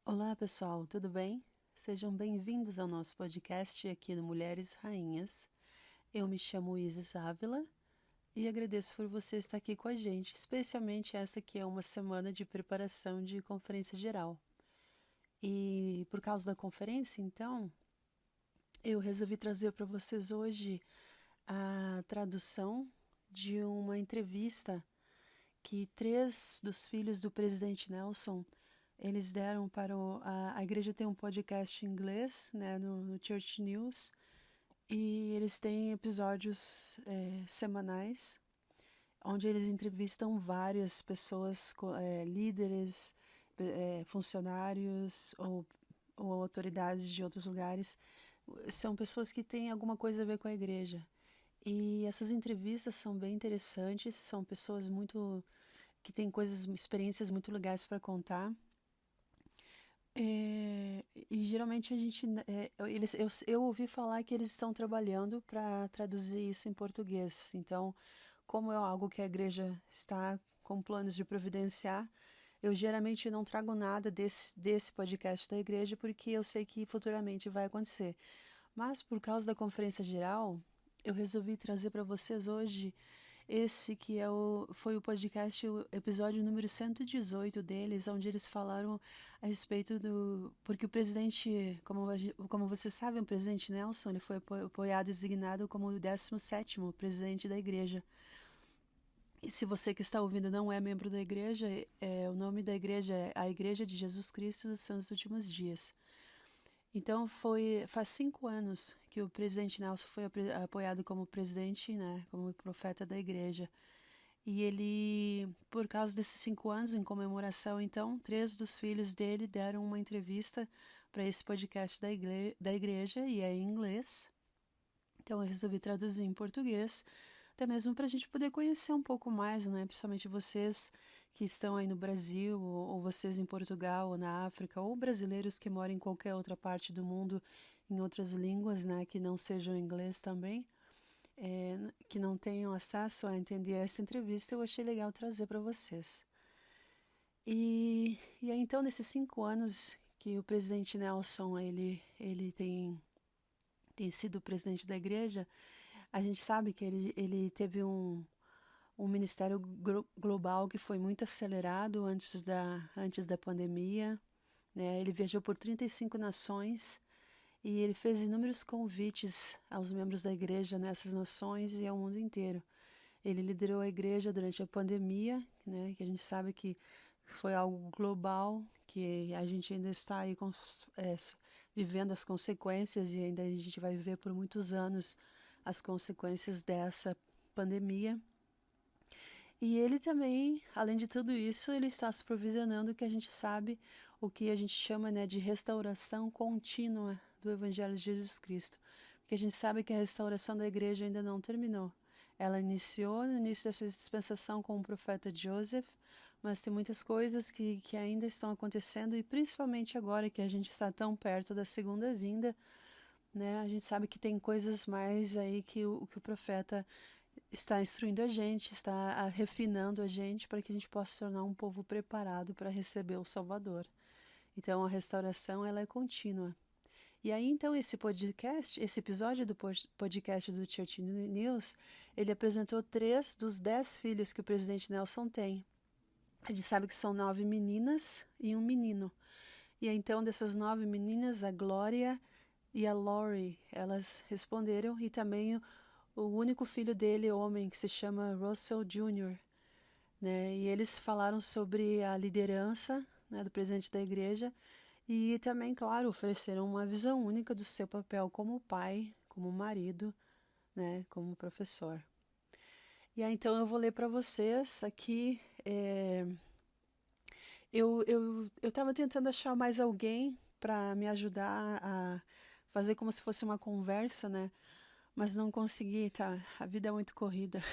Olá, pessoal, tudo bem? Sejam bem-vindos ao nosso podcast aqui no Mulheres Rainhas. Eu me chamo Isis Ávila e agradeço por você estar aqui com a gente, especialmente essa que é uma semana de preparação de conferência geral. E por causa da conferência, então, eu resolvi trazer para vocês hoje a tradução de uma entrevista que três dos filhos do presidente Nelson eles deram para a igreja tem um podcast em inglês, né, no Church News, e eles têm episódios semanais, onde eles entrevistam várias pessoas, líderes, funcionários ou autoridades de outros lugares. São pessoas que têm alguma coisa a ver com a igreja. E essas entrevistas são bem interessantes, são pessoas muito que têm coisas, experiências muito legais para contar. E geralmente a gente, eu ouvi falar que eles estão trabalhando para traduzir isso em português. Então, como é algo que a igreja está com planos de providenciar, eu geralmente não trago nada desse podcast da igreja porque eu sei que futuramente vai acontecer. Mas por causa da conferência geral, eu resolvi trazer para vocês hoje esse que foi o podcast, o episódio número 118 deles, onde eles falaram a respeito do... Porque o presidente, como você sabe, o presidente Nelson, ele foi apoiado e designado como o 17º presidente da igreja. E se você que está ouvindo não é membro da igreja, o nome da igreja é a Igreja de Jesus Cristo dos Santos Últimos Dias. Então faz 5 anos que o presidente Nelson foi apoiado como presidente, né, como profeta da igreja. E ele, por causa desses 5 anos, em comemoração, então, três dos filhos dele deram uma entrevista para esse podcast da igreja, e é em inglês. Então eu resolvi traduzir em português, até mesmo para a gente poder conhecer um pouco mais, né? Principalmente vocês que estão aí no Brasil, ou vocês em Portugal, ou na África, ou brasileiros que moram em qualquer outra parte do mundo, em outras línguas, né? Que não sejam inglês também, que não tenham acesso a entender essa entrevista, eu achei legal trazer para vocês. E aí, então, nesses 5 anos que o presidente Nelson ele tem sido o presidente da igreja, a gente sabe que ele teve um ministério global que foi muito acelerado antes da pandemia, né? Ele viajou por 35 nações e ele fez inúmeros convites aos membros da igreja nessas nações e ao mundo inteiro. Ele liderou a igreja durante a pandemia, né? Que a gente sabe que foi algo global, que a gente ainda está aí vivendo as consequências e ainda a gente vai viver por muitos anos as consequências dessa pandemia. E ele também, além de tudo isso, ele está se provisionando o que a gente sabe, o que a gente chama, né, de restauração contínua do Evangelho de Jesus Cristo. Porque a gente sabe que a restauração da igreja ainda não terminou. Ela iniciou no início dessa dispensação com o profeta Joseph, mas tem muitas coisas que ainda estão acontecendo, e principalmente agora que a gente está tão perto da segunda vinda, né? A gente sabe que tem coisas mais aí que o profeta está instruindo a gente, está refinando a gente para que a gente possa se tornar um povo preparado para receber o Salvador. Então a restauração ela é contínua. E aí então esse episódio do podcast do Church News, ele apresentou 3 dos 10 filhos que o presidente Nelson tem. A gente sabe que são 9 meninas e um menino. E então dessas 9 meninas, a Glória e a Lori, elas responderam, e também o único filho dele, homem, que se chama Russell Jr., né? E eles falaram sobre a liderança, né, do presidente da igreja, e também, claro, ofereceram uma visão única do seu papel como pai, como marido, né, como professor. E aí, então eu vou ler para vocês aqui. Eu estava tentando achar mais alguém para me ajudar a fazer como se fosse uma conversa, né? Mas não consegui, tá? A vida é muito corrida.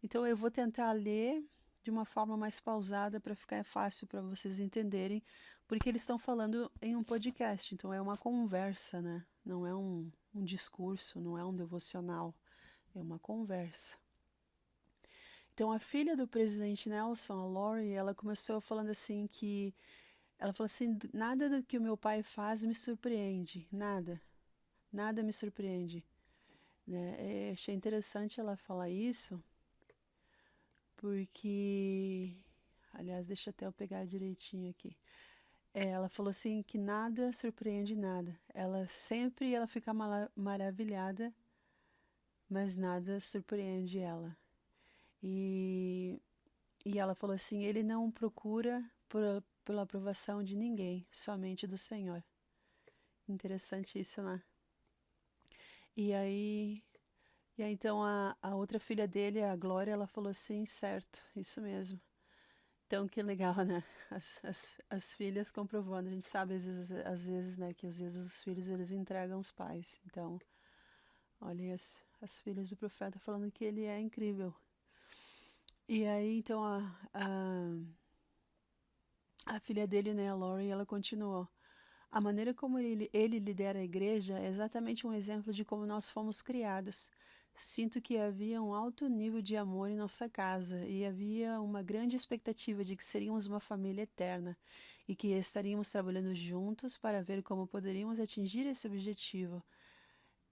Então eu vou tentar ler de uma forma mais pausada para ficar fácil para vocês entenderem, porque eles estão falando em um podcast, então é uma conversa, né? Não é um discurso, não é um devocional, é uma conversa. Então a filha do presidente Nelson, a Lori, ela começou falando assim que Ela falou assim, nada do que o meu pai faz me surpreende, nada, nada me surpreende, né? Achei interessante ela falar isso, porque, aliás, deixa até eu pegar direitinho aqui. Ela falou assim que nada surpreende nada. Ela fica maravilhada, mas nada surpreende ela. E, e ela falou assim, ele não procura pela aprovação de ninguém, somente do Senhor. Interessante isso, né? E aí, e aí então a outra filha dele, a Glória, ela falou assim, certo, isso mesmo. Então, que legal, né? As filhas comprovando. A gente sabe, às vezes, né, que às vezes os filhos, eles entregam os pais. Então, olha aí as filhas do profeta falando que ele é incrível. E aí, então, a filha dele, né, a Lori, ela continuou. A maneira como ele lidera a igreja é exatamente um exemplo de como nós fomos criados. Sinto que havia um alto nível de amor em nossa casa e havia uma grande expectativa de que seríamos uma família eterna e que estaríamos trabalhando juntos para ver como poderíamos atingir esse objetivo.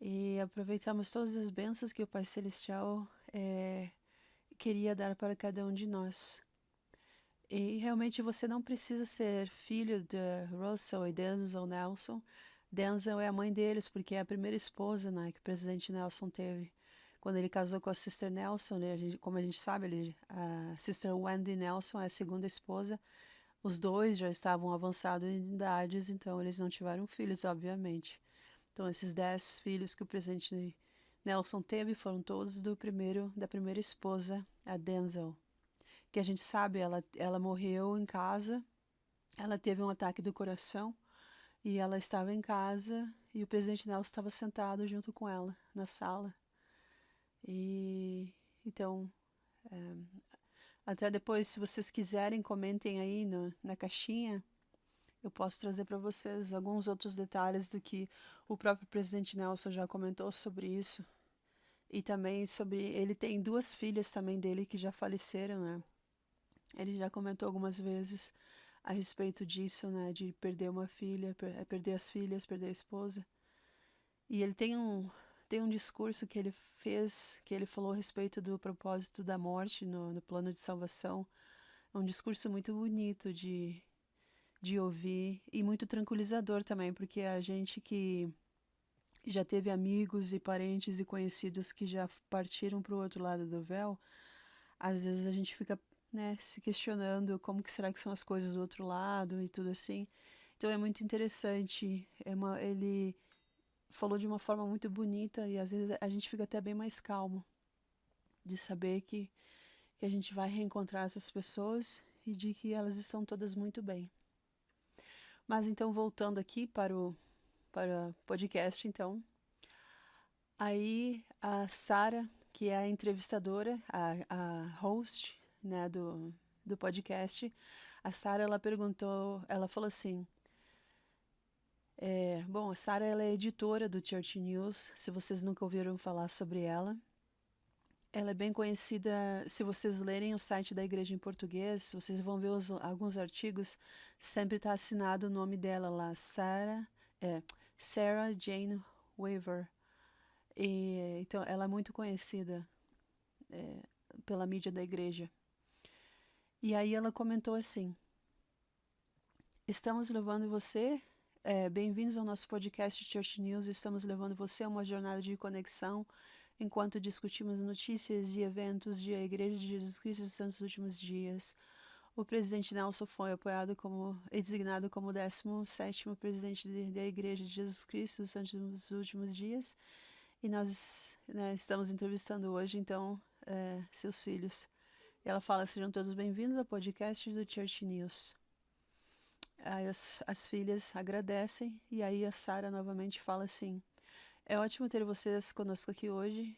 E aproveitamos todas as bênçãos que o Pai Celestial queria dar para cada um de nós. E realmente você não precisa ser filho de Russell e Denzel Nelson. Denzel é a mãe deles, porque é a primeira esposa, né, que o presidente Nelson teve. Quando ele casou com a Sister Nelson, né, como a gente sabe, a Sister Wendy Nelson é a segunda esposa. Os dois já estavam avançados em idades, então eles não tiveram filhos, obviamente. Então esses 10 filhos que o presidente Nelson teve foram todos da primeira esposa, a Denzel, que a gente sabe, ela morreu em casa, ela teve um ataque do coração e ela estava em casa e o presidente Nelson estava sentado junto com ela na sala. E então, é, até depois, se vocês quiserem, comentem aí na caixinha. Eu posso trazer para vocês alguns outros detalhes do que o próprio presidente Nelson já comentou sobre isso. E também sobre. Ele tem duas filhas também dele que já faleceram, né? Ele já comentou algumas vezes a respeito disso, né? De perder uma filha, perder as filhas, perder a esposa. E ele tem um discurso que ele fez, que ele falou a respeito do propósito da morte no plano de salvação. É um discurso muito bonito de ouvir e muito tranquilizador também, porque a gente que já teve amigos e parentes e conhecidos que já partiram para o outro lado do véu, às vezes a gente fica, né, se questionando como que será que são as coisas do outro lado e tudo assim. Então é muito interessante. Ele falou de uma forma muito bonita e às vezes a gente fica até bem mais calmo de saber que a gente vai reencontrar essas pessoas e de que elas estão todas muito bem. Mas então, voltando aqui para o podcast, então, aí a Sarah, que é a entrevistadora, a host, né, do podcast, a Sarah, ela perguntou, ela falou assim, bom, a Sarah, ela é editora do Church News, se vocês nunca ouviram falar sobre ela. Ela é bem conhecida, se vocês lerem o site da igreja em português, vocês vão ver alguns artigos, sempre está assinado o nome dela lá, Sarah Jane Weaver. E, então, ela é muito conhecida pela mídia da igreja. E aí ela comentou assim, estamos levando você, bem-vindos ao nosso podcast Church News, estamos levando você a uma jornada de conexão enquanto discutimos notícias e eventos de a Igreja de Jesus Cristo dos Santos Últimos Dias. O presidente Nelson foi apoiado e designado como 17º presidente da Igreja de Jesus Cristo dos Santos Últimos Dias. E nós, né, estamos entrevistando hoje, então, seus filhos. E ela fala, sejam todos bem-vindos ao podcast do Church News. Aí as filhas agradecem e aí a Sarah novamente fala assim, é ótimo ter vocês conosco aqui hoje.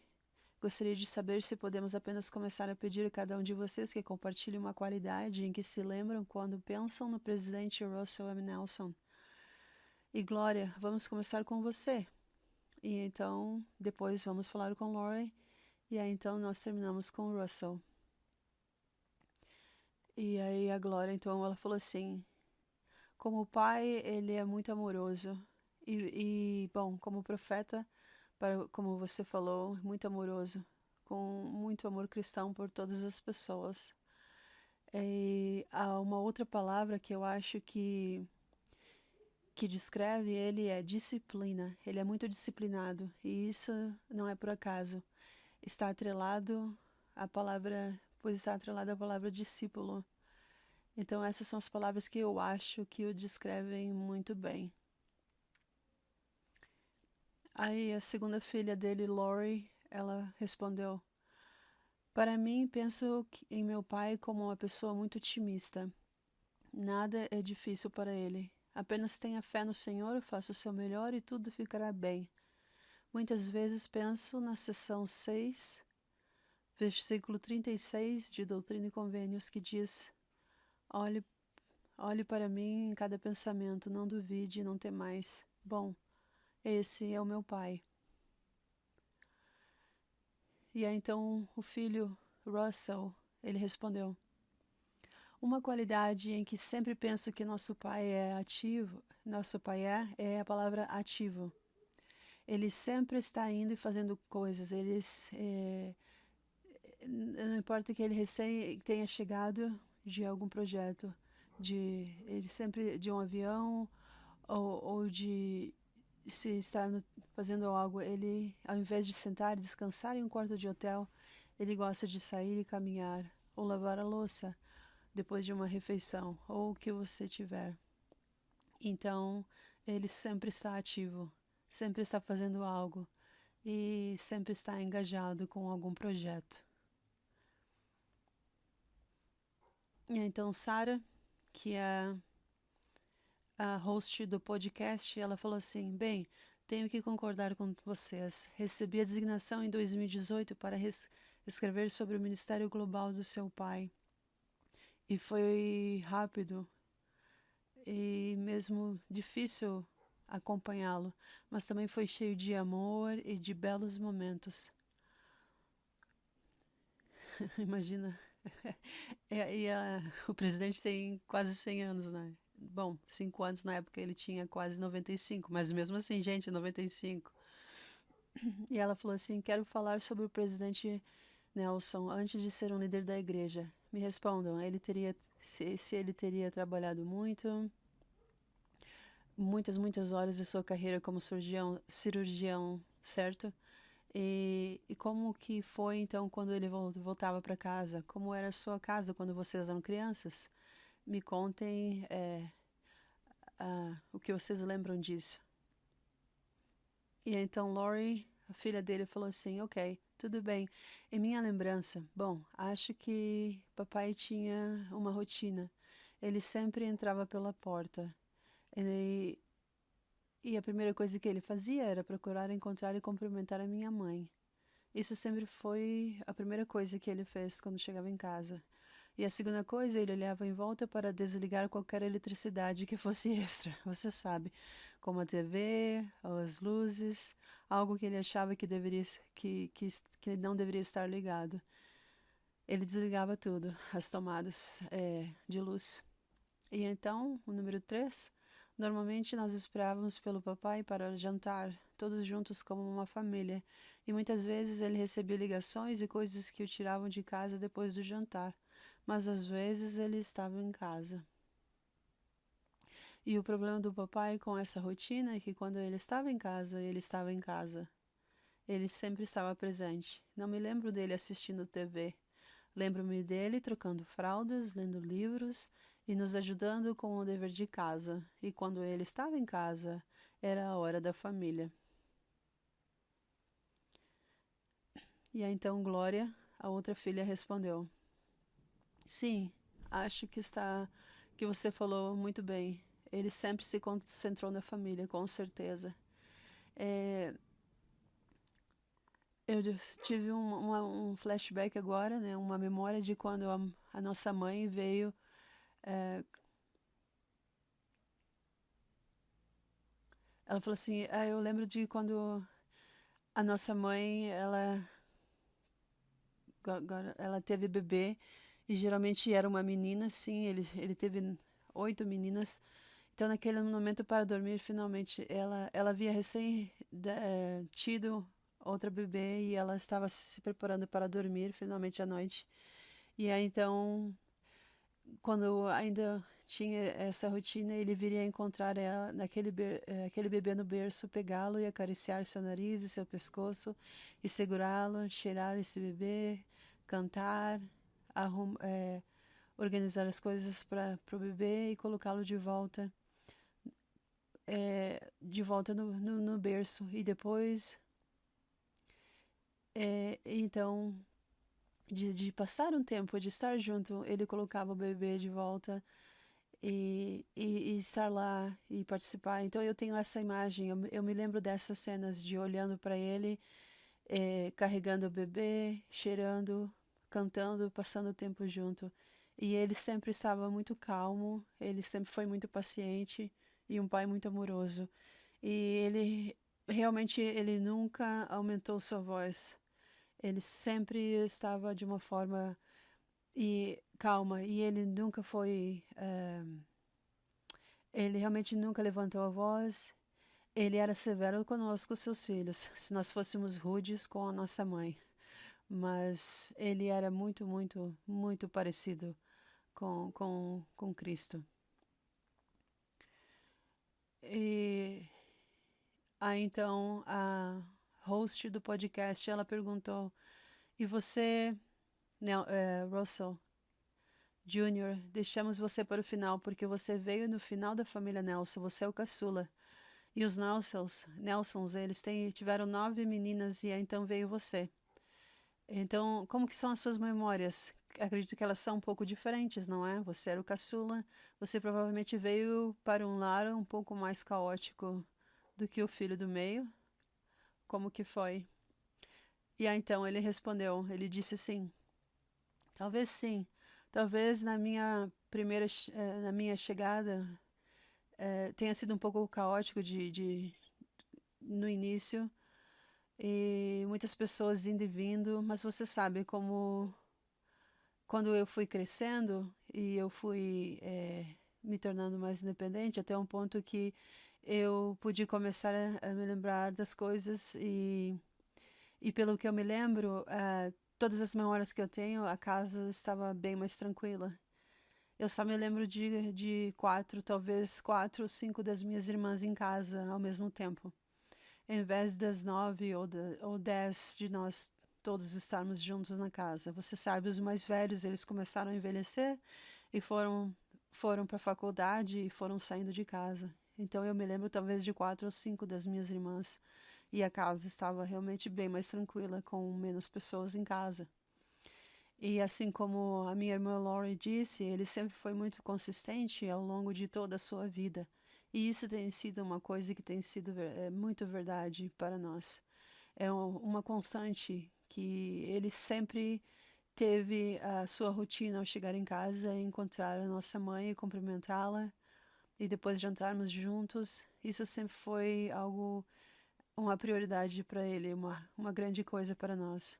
Gostaria de saber se podemos apenas começar a pedir a cada um de vocês que compartilhe uma qualidade em que se lembram quando pensam no presidente Russell M. Nelson. E Glória, vamos começar com você. E então, depois vamos falar com Lori. E aí então nós terminamos com o Russell. E aí a Glória, então, ela falou assim, Como pai, ele é muito amoroso. Bom, como profeta, como você falou, muito amoroso, com muito amor cristão por todas as pessoas. E há uma outra palavra que eu acho que descreve ele é disciplina. Ele é muito disciplinado, e isso não é por acaso. Está atrelado à palavra, pois está atrelado à palavra discípulo. Então essas são as palavras que eu acho que o descrevem muito bem. Aí a segunda filha dele, Lori, ela respondeu: para mim, penso em meu pai como uma pessoa muito otimista. Nada é difícil para ele. Apenas tenha fé no Senhor, faça o seu melhor e tudo ficará bem. Muitas vezes penso na seção 6, versículo 36 de Doutrina e Convênios, que diz: olhe, olhe para mim em cada pensamento, não duvide, não temais. Bom, esse é o meu pai. E aí então o filho Russell, ele respondeu: uma qualidade em que sempre penso que nosso pai é ativo, é a palavra ativo. Ele sempre está indo e fazendo coisas. Não importa que ele recém tenha chegado de algum projeto, ele sempre de um avião ou de se está fazendo algo, ele, ao invés de sentar e descansar em um quarto de hotel, ele gosta de sair e caminhar ou lavar a louça depois de uma refeição, ou o que você tiver. Então, ele sempre está ativo, sempre está fazendo algo e sempre está engajado com algum projeto. E então, Sarah, que é a host do podcast, ela falou assim: bem, tenho que concordar com vocês. Recebi a designação em 2018 para escrever sobre o Ministério Global do seu pai. E foi rápido e mesmo difícil acompanhá-lo, mas também foi cheio de amor e de belos momentos. Imagina. O presidente tem quase 100 anos, né? Bom, 5 anos na época ele tinha quase 95, mas mesmo assim, gente, 95. E ela falou assim: quero falar sobre o presidente Nelson antes de ser um líder da igreja. Me respondam, se ele teria trabalhado muitas horas de sua carreira como cirurgião, certo? E como que foi então quando ele voltava para casa? Como era a sua casa quando vocês eram crianças? Me contem o que vocês lembram disso. E então Lori, a filha dele, falou assim: ok, tudo bem. Em minha lembrança, bom, acho que papai tinha uma rotina. Ele sempre entrava pela porta. E a primeira coisa que ele fazia era procurar encontrar e cumprimentar a minha mãe. Isso sempre foi a primeira coisa que ele fez quando chegava em casa. E a segunda coisa, ele olhava em volta para desligar qualquer eletricidade que fosse extra, você sabe, como a TV, as luzes, algo que ele achava que não deveria estar ligado. Ele desligava tudo, as tomadas de luz. E então, o número 3, normalmente nós esperávamos pelo papai para jantar, todos juntos como uma família, e muitas vezes ele recebia ligações e coisas que o tiravam de casa depois do jantar, mas às vezes ele estava em casa. E o problema do papai com essa rotina é que quando ele estava em casa, ele estava em casa. Ele sempre estava presente. Não me lembro dele assistindo TV. Lembro-me dele trocando fraldas, lendo livros e nos ajudando com o dever de casa. E quando ele estava em casa, era a hora da família. E aí, então Glória, a outra filha, respondeu: sim, acho que você falou muito bem. Ele sempre se concentrou na família, com certeza. Eu tive um flashback agora, né? Uma memória de quando a nossa mãe veio. Ela falou assim: eu lembro de quando a nossa mãe, ela teve bebê, e geralmente era uma menina, sim, ele teve 8 meninas. Então, naquele momento para dormir, finalmente, ela havia recém tido outra bebê e ela estava se preparando para dormir, finalmente à noite. E aí, então, quando ainda tinha essa rotina, ele viria encontrar ela, aquele bebê no berço, pegá-lo e acariciar seu nariz e seu pescoço e segurá-lo, cheirar esse bebê, cantar, organizar as coisas para o bebê e colocá-lo de volta no berço. E depois, então, de passar um tempo, de estar junto, ele colocava o bebê de volta e estar lá e participar. Então eu tenho essa imagem, eu me lembro dessas cenas de olhando para ele, carregando o bebê, cheirando, cantando, passando o tempo junto. E ele sempre estava muito calmo, ele sempre foi muito paciente e um pai muito amoroso. E ele realmente ele nunca aumentou sua voz. Ele sempre estava de uma forma e calma e ele nunca foi ele realmente nunca levantou a voz. Ele era severo conosco, seus filhos, se nós fôssemos rudes com a nossa mãe. Mas ele era muito, muito, muito parecido com Cristo. E aí então a host do podcast, ela perguntou: e você, Russell Jr., deixamos você para o final porque você veio no final da família Nelson, você é o caçula. E os Nelsons, eles tiveram 9 meninas e então veio você. Então, como que são as suas memórias? Acredito que elas são um pouco diferentes, não é? Você era o caçula, você provavelmente veio para um lar um pouco mais caótico do que o filho do meio. Como que foi? E aí então ele respondeu, ele disse assim: talvez sim, talvez na minha chegada tenha sido um pouco caótico no início e muitas pessoas indo e vindo, mas você sabe como quando eu fui crescendo e eu fui me tornando mais independente até um ponto que eu pude começar a me lembrar das coisas e pelo que eu me lembro, todas as memórias que eu tenho, a casa estava bem mais tranquila. Eu só me lembro de talvez 4 ou 5 das minhas irmãs em casa ao mesmo tempo. Em vez das 9 ou 10 de nós todos estarmos juntos na casa. Você sabe, os mais velhos, eles começaram a envelhecer e foram para a faculdade e foram saindo de casa. Então eu me lembro talvez de 4 ou 5 das minhas irmãs. E a casa estava realmente bem mais tranquila, com menos pessoas em casa. E assim como a minha irmã Lori disse, ele sempre foi muito consistente ao longo de toda a sua vida. E isso tem sido uma coisa que tem sido muito verdade para nós. É uma constante que ele sempre teve a sua rotina ao chegar em casa e encontrar a nossa mãe e cumprimentá-la e depois jantarmos juntos. Isso sempre foi uma prioridade para ele, uma grande coisa para nós.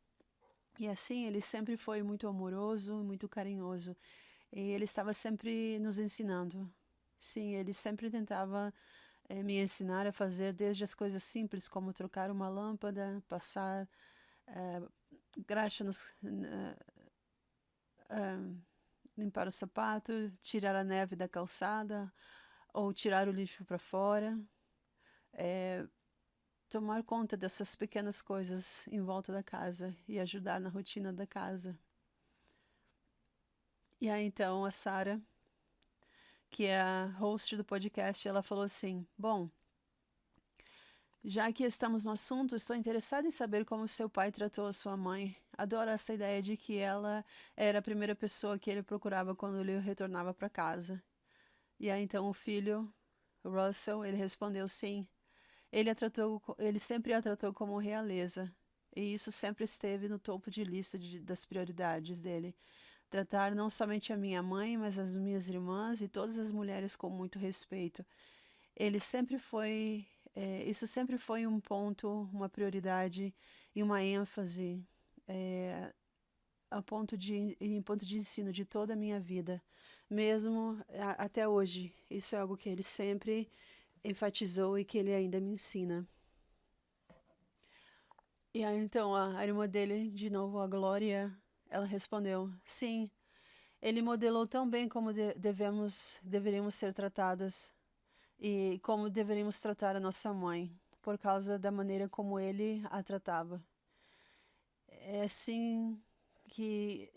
E assim, ele sempre foi muito amoroso, muito carinhoso. E ele estava sempre nos ensinando. Sim, ele sempre tentava me ensinar a fazer desde as coisas simples, como trocar uma lâmpada, passar graxa limpar o sapato, tirar a neve da calçada, ou tirar o lixo para fora. Tomar conta dessas pequenas coisas em volta da casa e ajudar na rotina da casa. E aí então a Sarah, que é a host do podcast, ela falou assim: bom, já que estamos no assunto, estou interessada em saber como seu pai tratou a sua mãe. Adoro essa ideia de que ela era a primeira pessoa que ele procurava quando ele retornava para casa. E aí então o filho, Russell, ele respondeu sim. Ele sempre a tratou como realeza. E isso sempre esteve no topo de lista das prioridades dele. Tratar não somente a minha mãe, mas as minhas irmãs e todas as mulheres com muito respeito. Ele sempre foi, isso sempre foi um ponto, uma prioridade e uma ênfase em ponto de ensino de toda a minha vida. mesmo até hoje. Isso é algo que ele sempre enfatizou e que ele ainda me ensina. E aí então a irmã dele, de novo, a Glória, ela respondeu: sim, ele modelou tão bem como deveríamos ser tratadas e como deveríamos tratar a nossa mãe, por causa da maneira como ele a tratava. É assim que,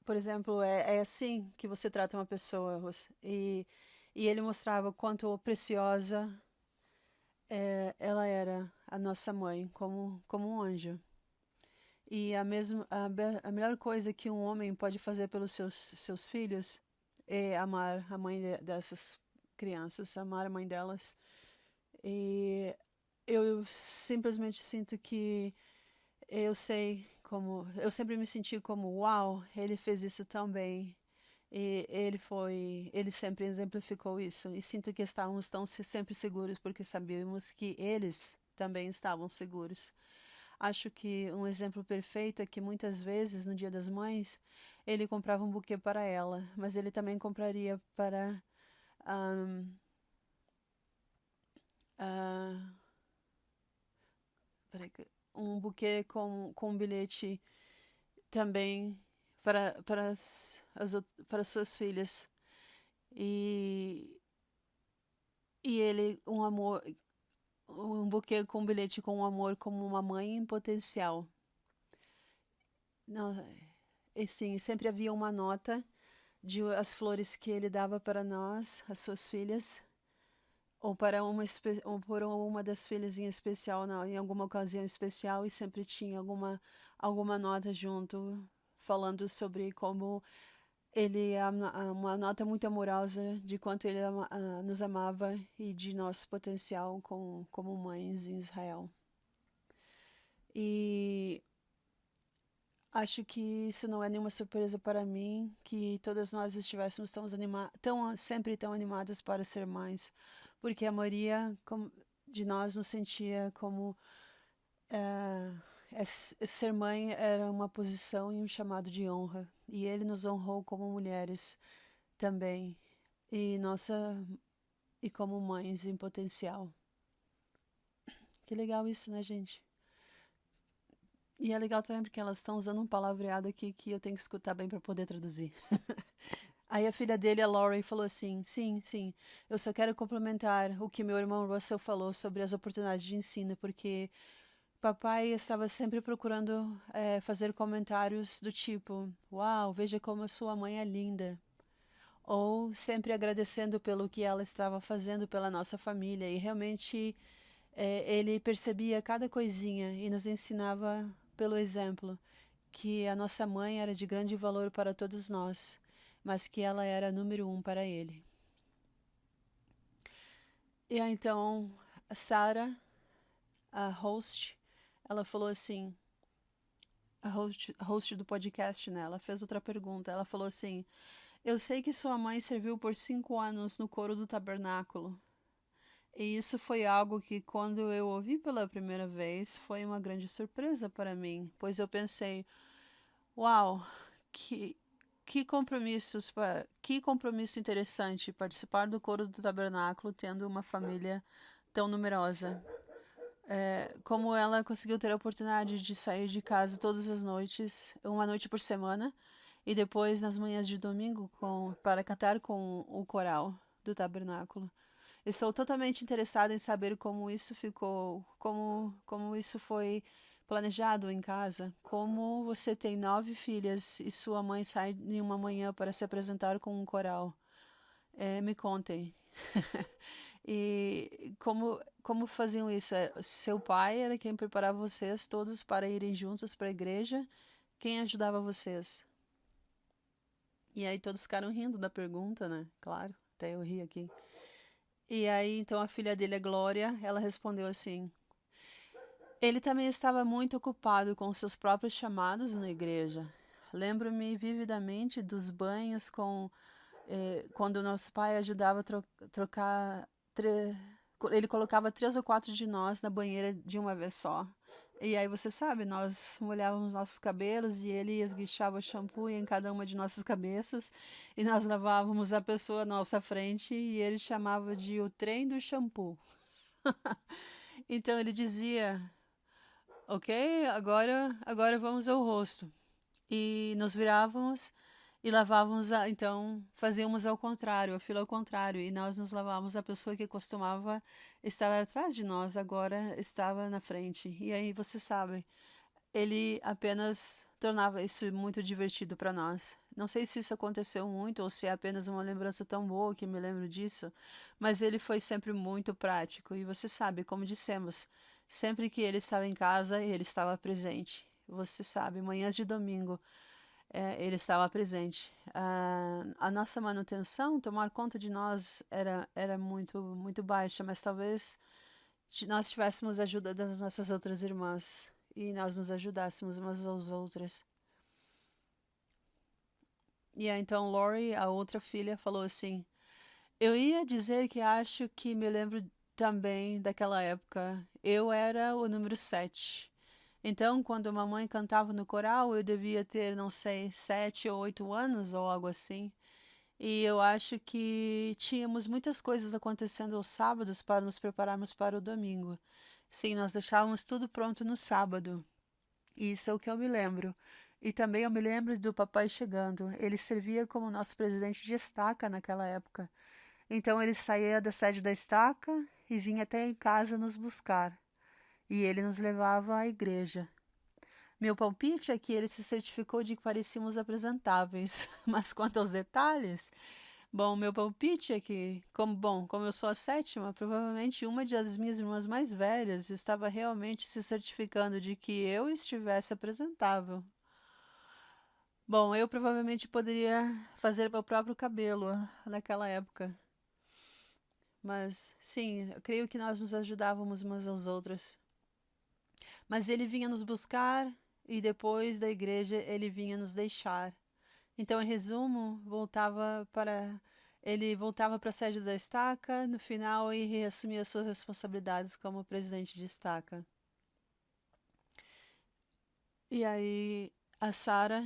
por exemplo, é assim que você trata uma pessoa. E ele mostrava quanto preciosa ela era, a nossa mãe, como um anjo. E a melhor coisa que um homem pode fazer pelos seus filhos é amar a mãe dessas crianças, amar a mãe delas. E eu simplesmente sinto que eu sempre me senti como, uau, ele fez isso tão bem. E ele sempre exemplificou isso. E sinto que estávamos tão sempre seguros porque sabíamos que eles também estavam seguros. Acho que um exemplo perfeito é que muitas vezes, no Dia das Mães, ele comprava um buquê para ela, mas ele também compraria para um, uh, um buquê com um bilhete também para suas filhas. E, e ele, um buquê com um bilhete com um amor como uma mãe em potencial. Não, e sim, sempre havia uma nota de as flores que ele dava para nós, as suas filhas, ou por uma das filhas em especial, não, em alguma ocasião especial, e sempre tinha alguma nota junto, falando sobre como ele uma nota muito amorosa de quanto ele nos amava e de nosso potencial como mães em Israel. E acho que isso não é nenhuma surpresa para mim, que todas nós estivéssemos sempre tão animadas para ser mães, porque a maioria de nós nos sentia como ser mãe era uma posição e um chamado de honra, e ele nos honrou como mulheres também, e e como mães em potencial. Que legal isso, né, gente? E é legal também porque elas estão usando um palavreado aqui que eu tenho que escutar bem para poder traduzir. Aí a filha dele, a Laurie, falou assim: sim, sim, eu só quero complementar o que meu irmão Russell falou sobre as oportunidades de ensino, porque papai estava sempre procurando fazer comentários do tipo: uau, veja como a sua mãe é linda. Ou sempre agradecendo pelo que ela estava fazendo pela nossa família. E realmente ele percebia cada coisinha e nos ensinava pelo exemplo que a nossa mãe era de grande valor para todos nós, mas que ela era número um para ele. E aí, então, a Sarah, a host, ela falou assim, a host do podcast, né? Ela fez outra pergunta. Ela falou assim: eu sei que sua mãe serviu por 5 anos no coro do tabernáculo. E isso foi algo que, quando eu ouvi pela primeira vez, foi uma grande surpresa para mim, pois eu pensei: uau, que, que compromisso interessante participar do coro do tabernáculo tendo uma família tão numerosa. Como ela conseguiu ter a oportunidade de sair de casa todas as noites, uma noite por semana, e depois nas manhãs de domingo para cantar com o coral do tabernáculo. Estou totalmente interessada em saber como isso ficou, como isso foi planejado em casa. Como você tem 9 filhas e sua mãe sai em uma manhã para se apresentar com um coral. Me contem. E como faziam isso? Seu pai era quem preparava vocês todos para irem juntos para a igreja? Quem ajudava vocês? E aí todos ficaram rindo da pergunta, né? Claro, até eu ri aqui. E aí, então, a filha dele, a Glória, ela respondeu assim: ele também estava muito ocupado com seus próprios chamados na igreja. Lembro-me vividamente dos banhos quando nosso pai ajudava a trocar. Ele colocava 3 ou 4 de nós na banheira de uma vez só. E aí você sabe, nós molhávamos nossos cabelos e ele esguichava shampoo em cada uma de nossas cabeças e nós lavávamos a pessoa à nossa frente e ele chamava de o trem do shampoo. Então ele dizia, ok, agora vamos ao rosto. E nos virávamos e lavávamos, então fazíamos ao contrário, a fila ao contrário, e nós nos lavávamos, a pessoa que costumava estar atrás de nós agora estava na frente. E aí você sabe, ele apenas tornava isso muito divertido para nós. Não sei se isso aconteceu muito ou se é apenas uma lembrança tão boa que me lembro disso, mas ele foi sempre muito prático. E você sabe, como dissemos, sempre que ele estava em casa, ele estava presente. Você sabe, manhãs de domingo, ele estava presente. A nossa manutenção, tomar conta de nós, era muito baixa, mas talvez nós tivéssemos a ajuda das nossas outras irmãs e nós nos ajudássemos umas às outras. E aí, então Lori, a outra filha, falou assim: eu ia dizer que acho que me lembro também daquela época. Eu era o número 7. Então, quando a mamãe cantava no coral, eu devia ter, não sei, 7 ou 8 anos ou algo assim. E eu acho que tínhamos muitas coisas acontecendo aos sábados para nos prepararmos para o domingo. Sim, nós deixávamos tudo pronto no sábado. Isso é o que eu me lembro. E também eu me lembro do papai chegando. Ele servia como nosso presidente de estaca naquela época. Então ele saía da sede da estaca e vinha até em casa nos buscar. E ele nos levava à igreja. Meu palpite é que ele se certificou de que parecíamos apresentáveis, mas quanto aos detalhes, bom, meu palpite é que, como eu sou a sétima, provavelmente uma das minhas irmãs mais velhas estava realmente se certificando de que eu estivesse apresentável. Bom, eu provavelmente poderia fazer meu próprio cabelo naquela época. Mas, sim, eu creio que nós nos ajudávamos umas às outras. Mas ele vinha nos buscar e depois da igreja ele vinha nos deixar. Então, em resumo, ele voltava para a sede da estaca no final e reassumia suas responsabilidades como presidente de estaca. E aí a Sarah,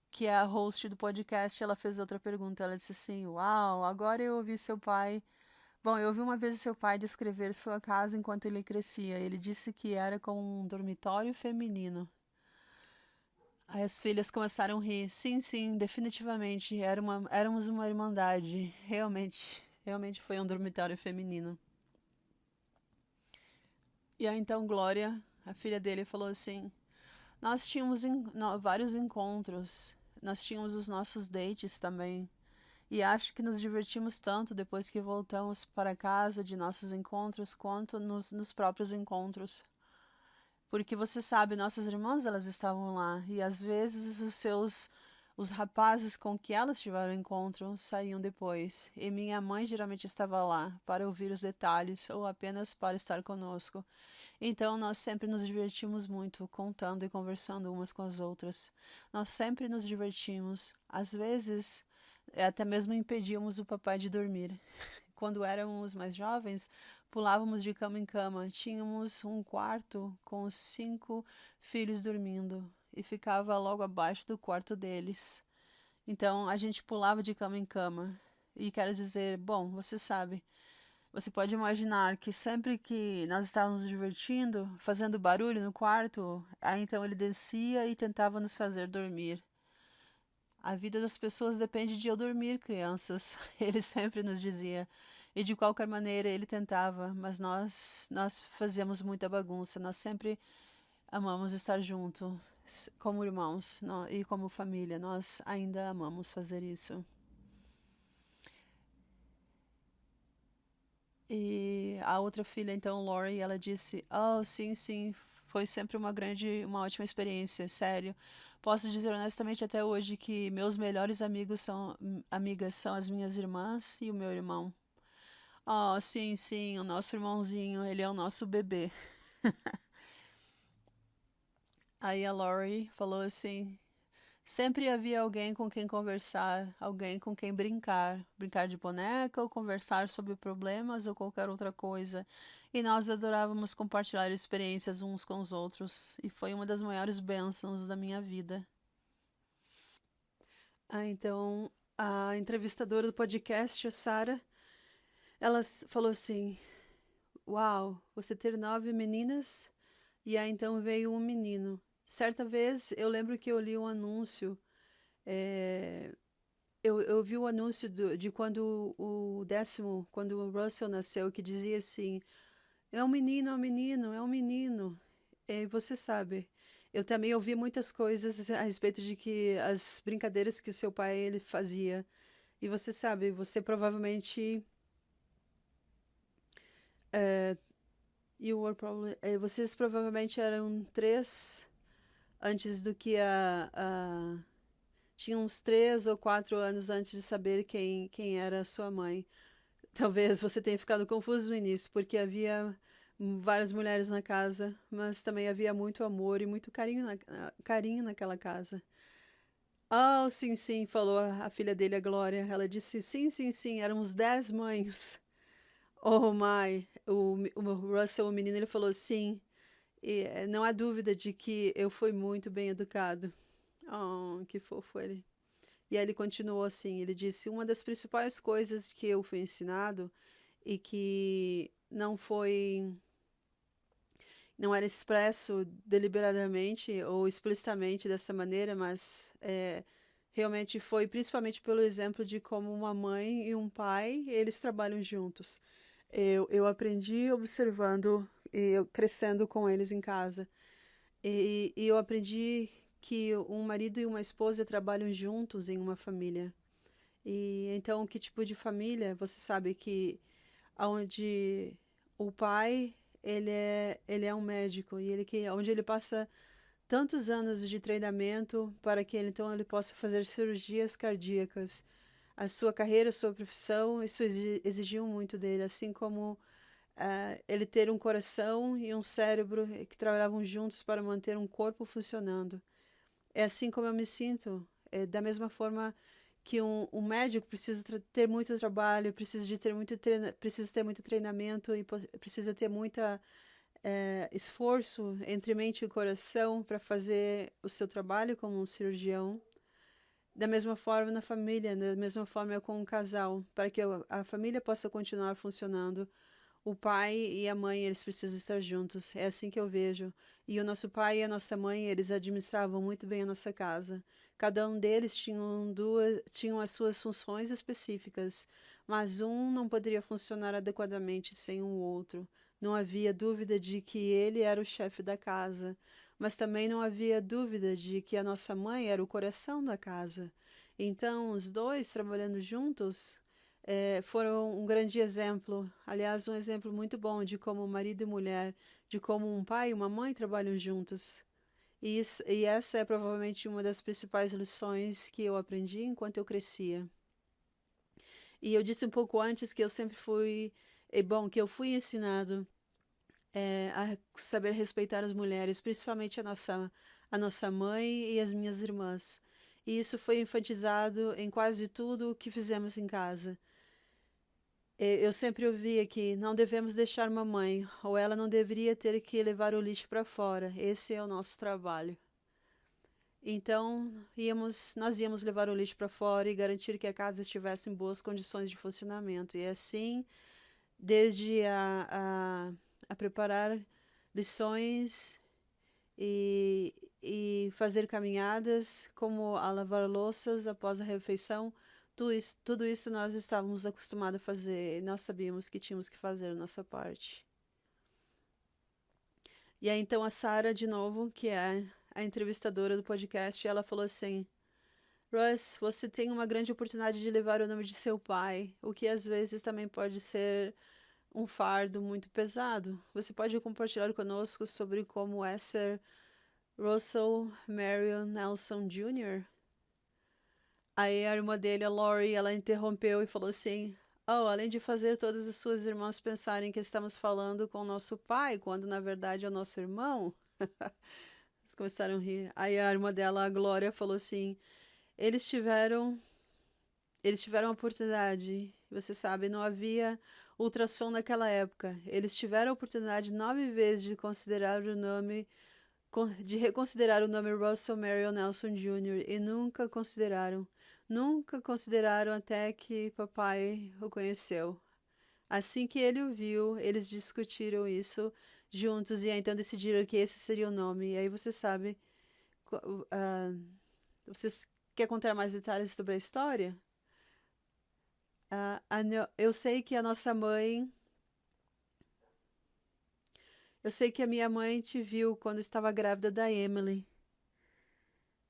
que é a host do podcast, ela fez outra pergunta. Ela disse assim: "Uau, agora eu ouvi seu pai. Bom, eu ouvi uma vez seu pai descrever sua casa enquanto ele crescia. Ele disse que era como um dormitório feminino." Aí as filhas começaram a rir. Sim, sim, definitivamente. Éramos uma irmandade. Realmente foi um dormitório feminino. E aí então Glória, a filha dele, falou assim: nós tínhamos vários encontros. Nós tínhamos os nossos dates também. E acho que nos divertimos tanto depois que voltamos para casa de nossos encontros quanto nos próprios encontros. Porque você sabe, nossas irmãs, elas estavam lá e às vezes os rapazes com que elas tiveram encontro saíam depois. E minha mãe geralmente estava lá para ouvir os detalhes ou apenas para estar conosco. Então nós sempre nos divertimos muito, contando e conversando umas com as outras. Nós sempre nos divertimos. Às vezes, até mesmo impedíamos o papai de dormir. Quando éramos mais jovens, pulávamos de cama em cama. Tínhamos um quarto com os 5 filhos dormindo e ficava logo abaixo do quarto deles. Então a gente pulava de cama em cama. E quero dizer, bom, você sabe, você pode imaginar que sempre que nós estávamos nos divertindo, fazendo barulho no quarto, aí então ele descia e tentava nos fazer dormir. A vida das pessoas depende de eu dormir, crianças. Ele sempre nos dizia. E de qualquer maneira ele tentava, mas nós fazíamos muita bagunça. Nós sempre amamos estar juntos, como irmãos e como família. Nós ainda amamos fazer isso. E a outra filha, então, Lori, ela disse: "Oh, sim, sim, foi sempre uma ótima experiência, sério. Posso dizer honestamente até hoje que meus melhores amigas são as minhas irmãs e o meu irmão." Oh, sim, sim, o nosso irmãozinho, ele é o nosso bebê. Aí a Lori falou assim: Sempre havia alguém com quem conversar, alguém com quem brincar, brincar de boneca ou conversar sobre problemas ou qualquer outra coisa. E nós adorávamos compartilhar experiências uns com os outros, e foi uma das maiores bênçãos da minha vida. Então, a entrevistadora do podcast, a Sarah, ela falou assim: Uau, você ter 9 meninas? E aí então veio um menino. Certa vez eu lembro que eu li um anúncio. é, eu vi o anúncio de quando o 10º, quando o Russell nasceu, que dizia assim: é um menino, é um menino, é um menino. E você sabe, eu também ouvi muitas coisas a respeito de que as brincadeiras que o seu pai ele fazia. E você sabe, você provavelmente é, vocês provavelmente eram 3 antes do que tinha uns 3 ou 4 anos antes de saber quem era a sua mãe. Talvez você tenha ficado confuso no início, porque havia várias mulheres na casa, mas também havia muito amor e muito carinho naquela casa. Oh, sim, sim, falou a filha dele, a Glória. Ela disse, sim, sim, sim, éramos 10 mães. Oh, my. O Russell, o menino, ele falou sim. E não há dúvida de que eu fui muito bem educado. Oh, que fofo ele. E aí ele continuou assim, ele disse, uma das principais coisas que eu fui ensinado e que não era expresso deliberadamente ou explicitamente dessa maneira, mas realmente foi principalmente pelo exemplo de como uma mãe e um pai, eles trabalham juntos. Eu aprendi observando e eu crescendo com eles em casa. E eu aprendi que um marido e uma esposa trabalham juntos em uma família. E então, que tipo de família? Você sabe que onde o pai ele é um médico e onde ele passa tantos anos de treinamento para que ele possa fazer cirurgias cardíacas. A sua carreira, a sua profissão, isso exigiu muito dele, assim como ele ter um coração e um cérebro que trabalhavam juntos para manter um corpo funcionando. É assim como eu me sinto, da mesma forma que um médico precisa ter muito trabalho, precisa ter muito treinamento e precisa ter muita esforço entre mente e coração para fazer o seu trabalho como um cirurgião. Da mesma forma na família, da mesma forma com um casal, para que a família possa continuar funcionando. O pai e a mãe, eles precisam estar juntos. É assim que eu vejo. E o nosso pai e a nossa mãe, eles administravam muito bem a nossa casa. Cada um deles tinham as suas funções específicas, mas um não poderia funcionar adequadamente sem o outro. Não havia dúvida de que ele era o chefe da casa, mas também não havia dúvida de que a nossa mãe era o coração da casa. Então, os dois trabalhando juntos foram um grande exemplo, aliás, um exemplo muito bom de como marido e mulher, de como um pai e uma mãe trabalham juntos. E essa é provavelmente uma das principais lições que eu aprendi enquanto eu crescia. E eu disse um pouco antes que eu sempre fui, que eu fui ensinado a saber respeitar as mulheres, principalmente a nossa mãe e as minhas irmãs. E isso foi enfatizado em quase tudo o que fizemos em casa. Eu sempre ouvia que não devemos deixar uma mãe, ou ela não deveria ter que levar o lixo para fora. Esse é o nosso trabalho. Então, nós íamos levar o lixo para fora e garantir que a casa estivesse em boas condições de funcionamento. E assim, desde a preparar lições e fazer caminhadas, como a lavar louças após a refeição, tudo isso nós estávamos acostumados a fazer, e nós sabíamos que tínhamos que fazer a nossa parte. E aí então a Sarah, de novo, que é a entrevistadora do podcast, ela falou assim: Russ, você tem uma grande oportunidade de levar o nome de seu pai, o que às vezes também pode ser um fardo muito pesado. Você pode compartilhar conosco sobre como é ser Russell Marion Nelson Jr.? Aí a irmã dele, a Lori, ela interrompeu e falou assim: Oh, além de fazer todas as suas irmãs pensarem que estamos falando com o nosso pai, quando na verdade é o nosso irmão. começaram a rir. Aí a irmã dela, a Glória, falou assim: eles tiveram, eles tiveram a oportunidade. Você sabe, não havia ultrassom naquela época. Eles tiveram a oportunidade 9 vezes de considerar o nome, de reconsiderar o nome Russell Marion Nelson Jr. e nunca consideraram. Nunca consideraram até que papai o conheceu. Assim que ele o viu, eles discutiram isso juntos e aí, então decidiram que esse seria o nome. E aí você sabe, uh, vocês quer contar mais detalhes sobre a história? Eu sei que a nossa mãe, eu sei que a minha mãe te viu quando estava grávida da Emily.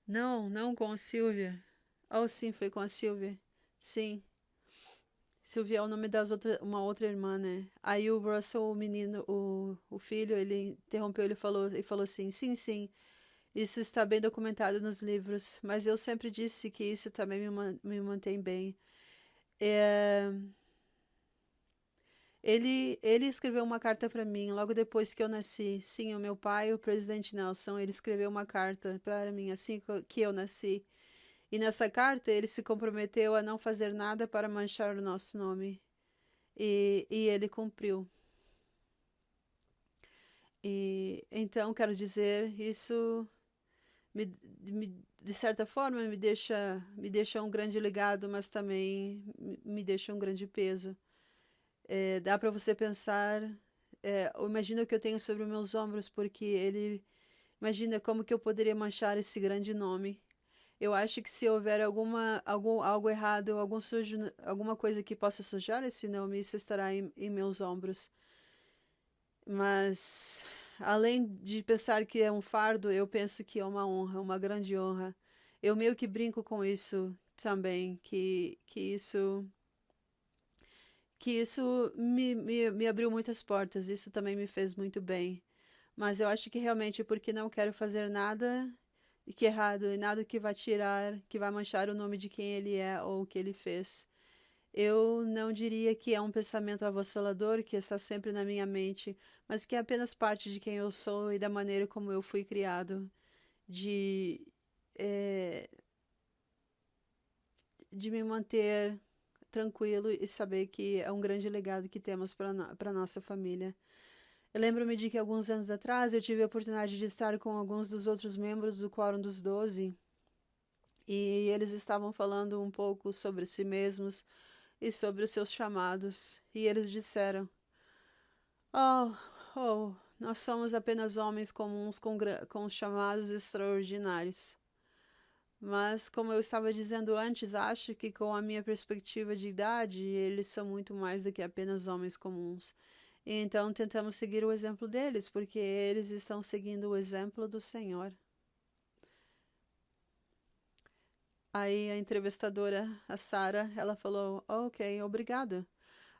Não, não com a Silvia. Oh, sim, foi com a Silvia. Sim. Silvia é o nome das uma outra irmã, né? Aí o Russell, o menino, o filho, ele interrompeu, ele falou assim, sim, sim, isso está bem documentado nos livros, mas eu sempre disse que isso também me mantém bem. É, ele escreveu uma carta para mim logo depois que eu nasci. Sim, o meu pai, o presidente Nelson, ele escreveu uma carta para mim assim que eu nasci. E nessa carta ele se comprometeu a não fazer nada para manchar o nosso nome. E ele cumpriu. E então, quero dizer, isso de certa forma me deixa um grande legado, mas também me deixa um grande peso. Dá para você pensar, eu imagino o que eu tenho sobre os meus ombros, porque ele imagina como que eu poderia manchar esse grande nome. Eu acho que se houver algo errado, alguma coisa que possa sujar esse nome, isso estará em meus ombros. Mas, além de pensar que é um fardo, eu penso que é uma honra, uma grande honra. Eu meio que brinco com isso também, que isso me abriu muitas portas, isso também me fez muito bem. Mas eu acho que realmente porque não quero fazer nada que é errado e nada que vai tirar, que vai manchar o nome de quem ele é ou o que ele fez. Eu não diria que é um pensamento avassalador que está sempre na minha mente, mas que é apenas parte de quem eu sou e da maneira como eu fui criado, de, é, de me manter tranquilo e saber que é um grande legado que temos para nossa família. Eu lembro-me de que alguns anos atrás eu tive a oportunidade de estar com alguns dos outros membros do Quórum dos Doze e eles estavam falando um pouco sobre si mesmos e sobre os seus chamados. E eles disseram: Oh, nós somos apenas homens comuns com chamados extraordinários. Mas, como eu estava dizendo antes, acho que com a minha perspectiva de idade, eles são muito mais do que apenas homens comuns. E então tentamos seguir o exemplo deles, porque eles estão seguindo o exemplo do Senhor. Aí a entrevistadora, a Sarah, ela falou: Ok, obrigado.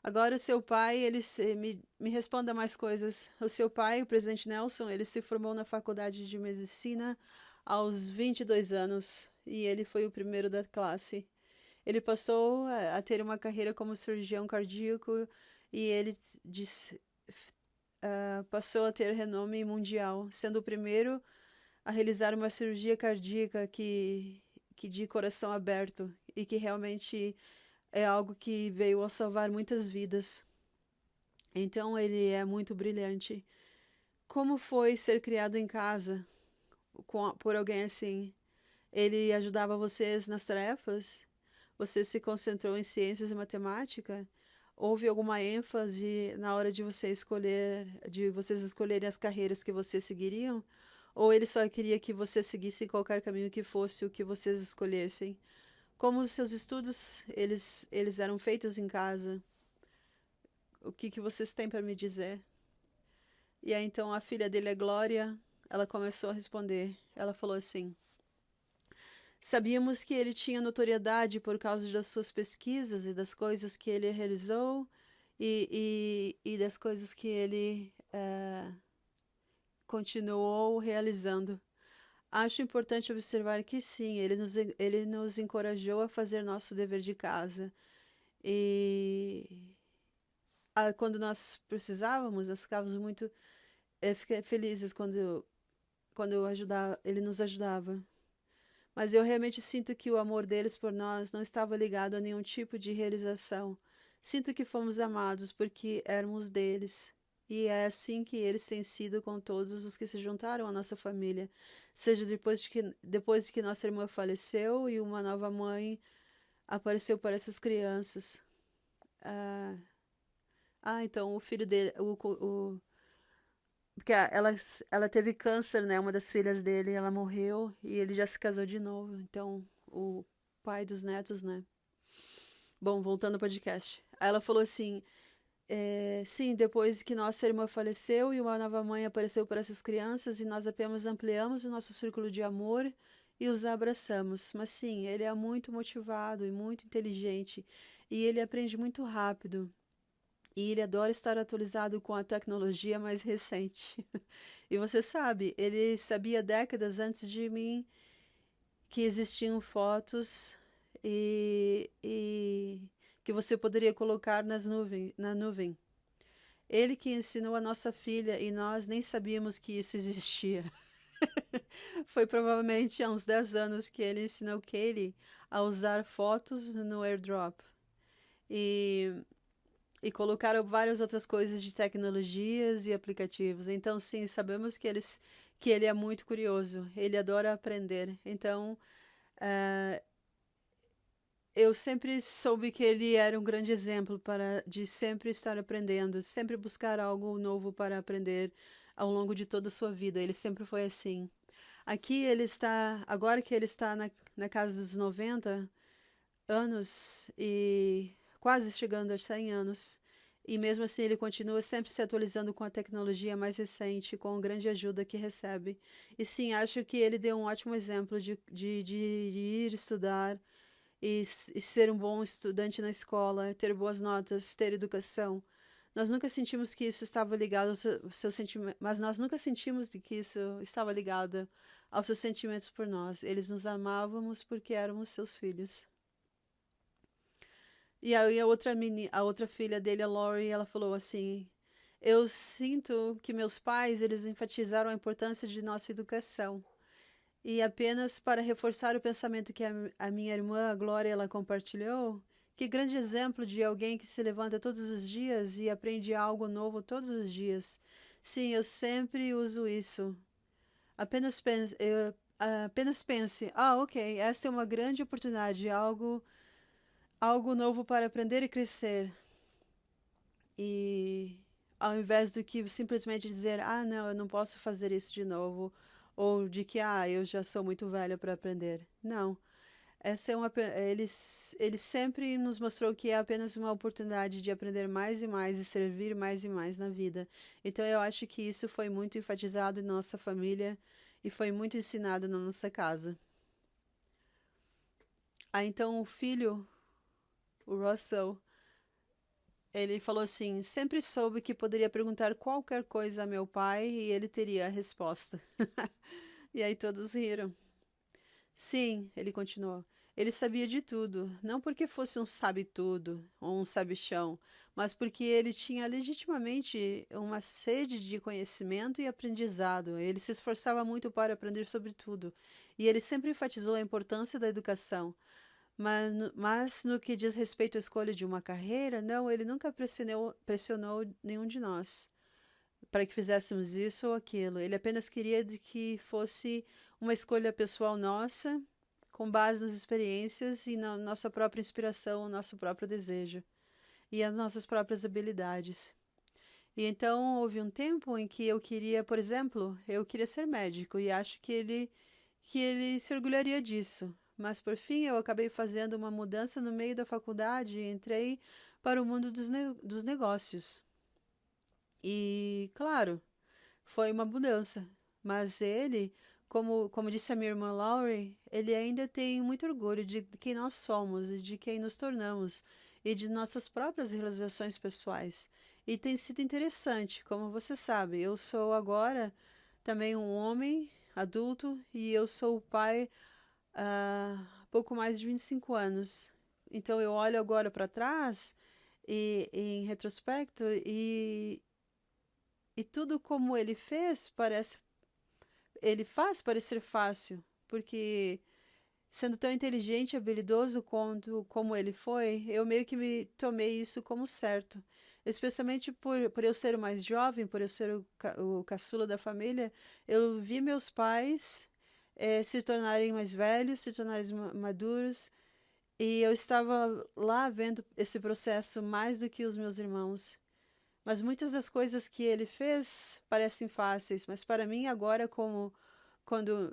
Agora o seu pai, me responda mais coisas. O seu pai, o presidente Nelson, ele se formou na faculdade de medicina aos 22 anos e ele foi o primeiro da classe. Ele passou a ter uma carreira como cirurgião cardíaco e ele passou a ter renome mundial, sendo o primeiro a realizar uma cirurgia cardíaca que de coração aberto e que realmente é algo que veio a salvar muitas vidas. Então ele é muito brilhante. Como foi ser criado em casa por alguém assim? Ele ajudava vocês nas tarefas? Você se concentrou em ciências e matemática? Houve alguma ênfase na hora de vocês escolherem as carreiras que vocês seguiriam? Ou ele só queria que você seguisse qualquer caminho que fosse o que vocês escolhessem? Como os seus estudos, eles eram feitos em casa? O que vocês têm para me dizer? E aí então a filha dele, a Glória, ela começou a responder. Ela falou assim: Sabíamos que ele tinha notoriedade por causa das suas pesquisas e das coisas que ele realizou e das coisas que ele continuou realizando. Acho importante observar que sim, ele nos encorajou a fazer nosso dever de casa. E quando nós precisávamos, nós ficávamos muito felizes quando ele nos ajudava. Mas eu realmente sinto que o amor deles por nós não estava ligado a nenhum tipo de realização. Sinto que fomos amados porque éramos deles. E é assim que eles têm sido com todos os que se juntaram à nossa família. Seja depois de que nossa irmã faleceu e uma nova mãe apareceu para essas crianças. Ah, então o filho dele, porque ela teve câncer, né? Uma das filhas dele, ela morreu e ele já se casou de novo. Então, o pai dos netos, né? Bom, voltando ao podcast. Aí ela falou assim: sim, depois que nossa irmã faleceu e uma nova mãe apareceu para essas crianças, e nós apenas ampliamos o nosso círculo de amor e os abraçamos. Mas sim, ele é muito motivado e muito inteligente, e ele aprende muito rápido. E ele adora estar atualizado com a tecnologia mais recente. E você sabe, ele sabia décadas antes de mim que existiam fotos e que você poderia colocar na nuvem. Ele que ensinou a nossa filha e nós nem sabíamos que isso existia. Foi provavelmente há uns 10 anos que ele ensinou Katie a usar fotos no AirDrop. E colocaram várias outras coisas de tecnologias e aplicativos. Então, sim, sabemos que ele é muito curioso, ele adora aprender. Então, eu sempre soube que ele era um grande exemplo de sempre estar aprendendo, sempre buscar algo novo para aprender ao longo de toda a sua vida. Ele sempre foi assim. Aqui ele está, agora que ele está na casa dos 90 anos e quase chegando aos 100 anos. E mesmo assim ele continua sempre se atualizando com a tecnologia mais recente, com a grande ajuda que recebe. E sim, acho que ele deu um ótimo exemplo de ir estudar e ser um bom estudante na escola, ter boas notas, ter educação. Nós nunca sentimos que isso estava ligado ao seu sentimento, mas nós nunca sentimos de que isso estava ligado aos seus sentimentos por nós. Eles nos amávamos porque éramos seus filhos. E aí a outra filha dele, a Lori, ela falou assim: eu sinto que meus pais, eles enfatizaram a importância de nossa educação. E apenas para reforçar o pensamento que a minha irmã, a Glória, ela compartilhou, que grande exemplo de alguém que se levanta todos os dias e aprende algo novo todos os dias. Sim, eu sempre uso isso. Apenas pense, ok, esta é uma grande oportunidade, algo novo para aprender e crescer. E ao invés do que simplesmente dizer, não, eu não posso fazer isso de novo, ou de que, eu já sou muito velha para aprender. Não. Ele sempre nos mostrou que é apenas uma oportunidade de aprender mais e mais e servir mais e mais na vida. Então eu acho que isso foi muito enfatizado na nossa família e foi muito ensinado na nossa casa. Então o filho, o Russell, ele falou assim: sempre soube que poderia perguntar qualquer coisa a meu pai e ele teria a resposta. E aí todos riram. Sim, ele continuou. Ele sabia de tudo, não porque fosse um sabe-tudo ou um sabichão, mas porque ele tinha legitimamente uma sede de conhecimento e aprendizado. Ele se esforçava muito para aprender sobre tudo, e ele sempre enfatizou a importância da educação. Mas no que diz respeito à escolha de uma carreira, não, ele nunca pressionou nenhum de nós para que fizéssemos isso ou aquilo. Ele apenas queria que fosse uma escolha pessoal nossa, com base nas experiências e na nossa própria inspiração, o nosso próprio desejo e as nossas próprias habilidades. E então houve um tempo em que eu queria, por exemplo, eu queria ser médico e acho que ele se orgulharia disso. Mas por fim eu acabei fazendo uma mudança no meio da faculdade e entrei para o mundo dos negócios. E, claro, foi uma mudança. Mas ele, como disse a minha irmã Laurie, ele ainda tem muito orgulho de quem nós somos e de quem nos tornamos e de nossas próprias realizações pessoais. E tem sido interessante, como você sabe, eu sou agora também um homem adulto e eu sou o pai há pouco mais de 25 anos. Então eu olho agora para trás em retrospecto e tudo como ele fez parece ele faz parecer fácil, porque sendo tão inteligente e habilidoso como ele foi, eu meio que me tomei isso como certo. Especialmente por eu ser o mais jovem, por eu ser o caçula da família, eu vi meus pais se tornarem mais velhos, se tornarem maduros, e eu estava lá vendo esse processo mais do que os meus irmãos. Mas muitas das coisas que ele fez parecem fáceis, mas para mim agora, como quando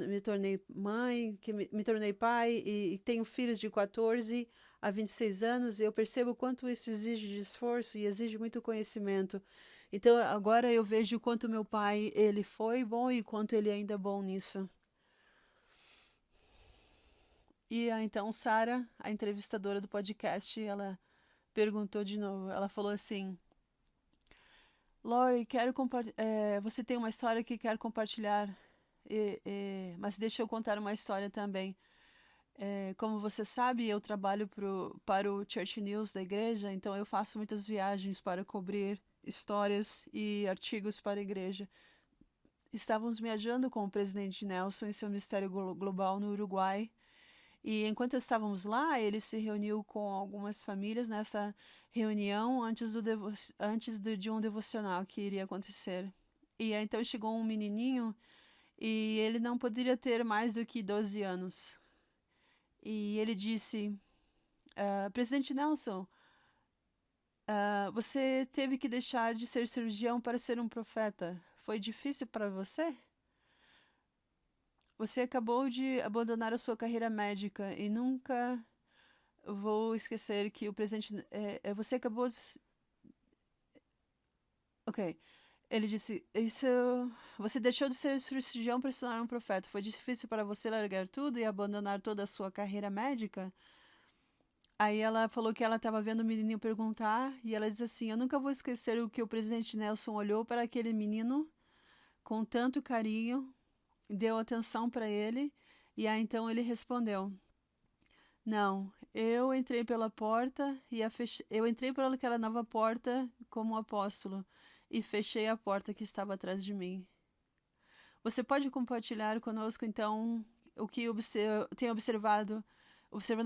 me tornei mãe, que me tornei pai e tenho filhos de 14 a 26 anos, eu percebo quanto isso exige de esforço e exige muito conhecimento. Então agora eu vejo quanto meu pai ele foi bom e quanto ele ainda é bom nisso. E então Sarah, a entrevistadora do podcast, ela perguntou de novo. Ela falou assim: Lori, você tem uma história que quer compartilhar, mas deixa eu contar uma história também. Como você sabe, eu trabalho para o Church News da igreja, então eu faço muitas viagens para cobrir histórias e artigos para a igreja. Estávamos viajando com o presidente Nelson e seu Ministério Global no Uruguai. E enquanto estávamos lá, ele se reuniu com algumas famílias nessa reunião de um devocional que iria acontecer. E aí, então chegou um menininho e ele não poderia ter mais do que 12 anos. E ele disse: Presidente Nelson, você teve que deixar de ser cirurgião para ser um profeta. Foi difícil para você? Você acabou de abandonar a sua carreira médica e nunca vou esquecer que o presidente... você acabou de... Ok. Ele disse, você deixou de ser cirurgião para se tornar um profeta. Foi difícil para você largar tudo e abandonar toda a sua carreira médica? Aí ela falou que ela estava vendo o menininho perguntar e ela disse assim, eu nunca vou esquecer o que o presidente Nelson olhou para aquele menino com tanto carinho, deu atenção para ele e aí então ele respondeu: Não, eu entrei pela porta eu entrei por aquela nova porta como apóstolo e fechei a porta que estava atrás de mim. Você pode compartilhar conosco então o que tem observando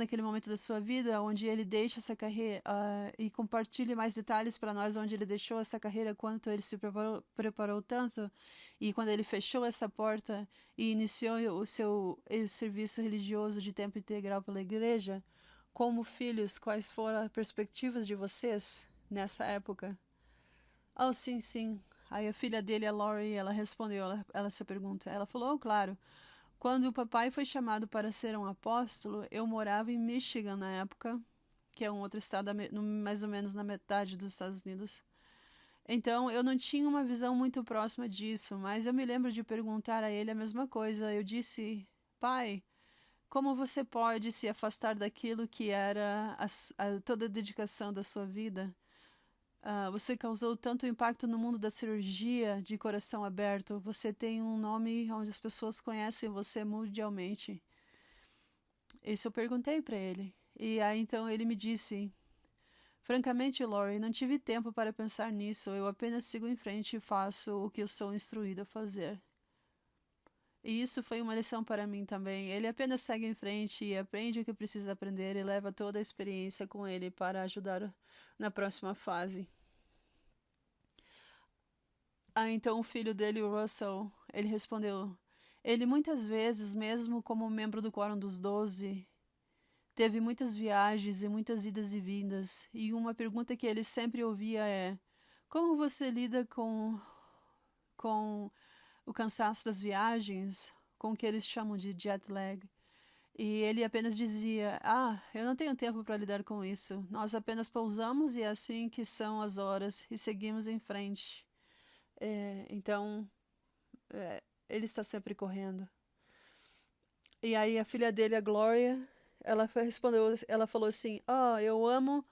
aquele momento da sua vida, onde ele deixa essa carreira e compartilhe mais detalhes para nós, onde ele deixou essa carreira, quanto ele se preparou tanto, e quando ele fechou essa porta e iniciou o seu serviço religioso de tempo integral pela igreja. Como filhos, quais foram as perspectivas de vocês nessa época? Oh, sim, sim. Aí a filha dele, a Lori, ela respondeu essa pergunta. Ela falou, claro. Quando o papai foi chamado para ser um apóstolo, eu morava em Michigan na época, que é um outro estado mais ou menos na metade dos Estados Unidos. Então, eu não tinha uma visão muito próxima disso, mas eu me lembro de perguntar a ele a mesma coisa. Eu disse, pai, como você pode se afastar daquilo que era toda a dedicação da sua vida? Você causou tanto impacto no mundo da cirurgia de coração aberto. Você tem um nome onde as pessoas conhecem você mundialmente. Isso eu perguntei para ele. E aí então ele me disse: Francamente, Lori, não tive tempo para pensar nisso. Eu apenas sigo em frente e faço o que eu sou instruído a fazer. E isso foi uma lição para mim também. Ele apenas segue em frente e aprende o que precisa aprender e leva toda a experiência com ele para ajudar na próxima fase. Então o filho dele, o Russell, ele respondeu: Ele muitas vezes, mesmo como membro do Quórum dos 12, teve muitas viagens e muitas idas e vindas. E uma pergunta que ele sempre ouvia é: Como você lida com o cansaço das viagens, com o que eles chamam de jet lag? E ele apenas dizia: eu não tenho tempo para lidar com isso. Nós apenas pousamos e é assim que são as horas e seguimos em frente. Então, ele está sempre correndo. E aí a filha dele, a Gloria, ela falou assim: eu amo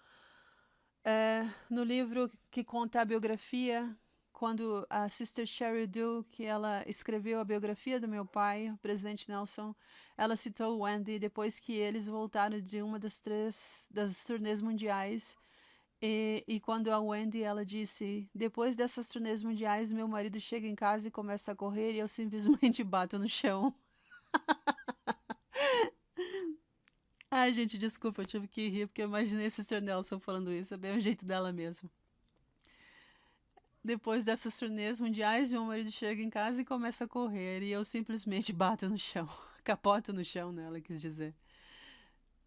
no livro que conta a biografia, quando a Sister Sherry Du, que ela escreveu a biografia do meu pai, o presidente Nelson, ela citou o Wendy depois que eles voltaram de uma das turnês mundiais. E quando a Wendy, ela disse, depois dessas turnês mundiais, meu marido chega em casa e começa a correr e eu simplesmente bato no chão. Ai, gente, desculpa, eu tive que rir porque eu imaginei esse Sr. Nelson falando isso, é bem o jeito dela mesmo. Depois dessas turnês mundiais, meu marido chega em casa e começa a correr e eu simplesmente bato no chão. Capoto no chão, né? Ela quis dizer.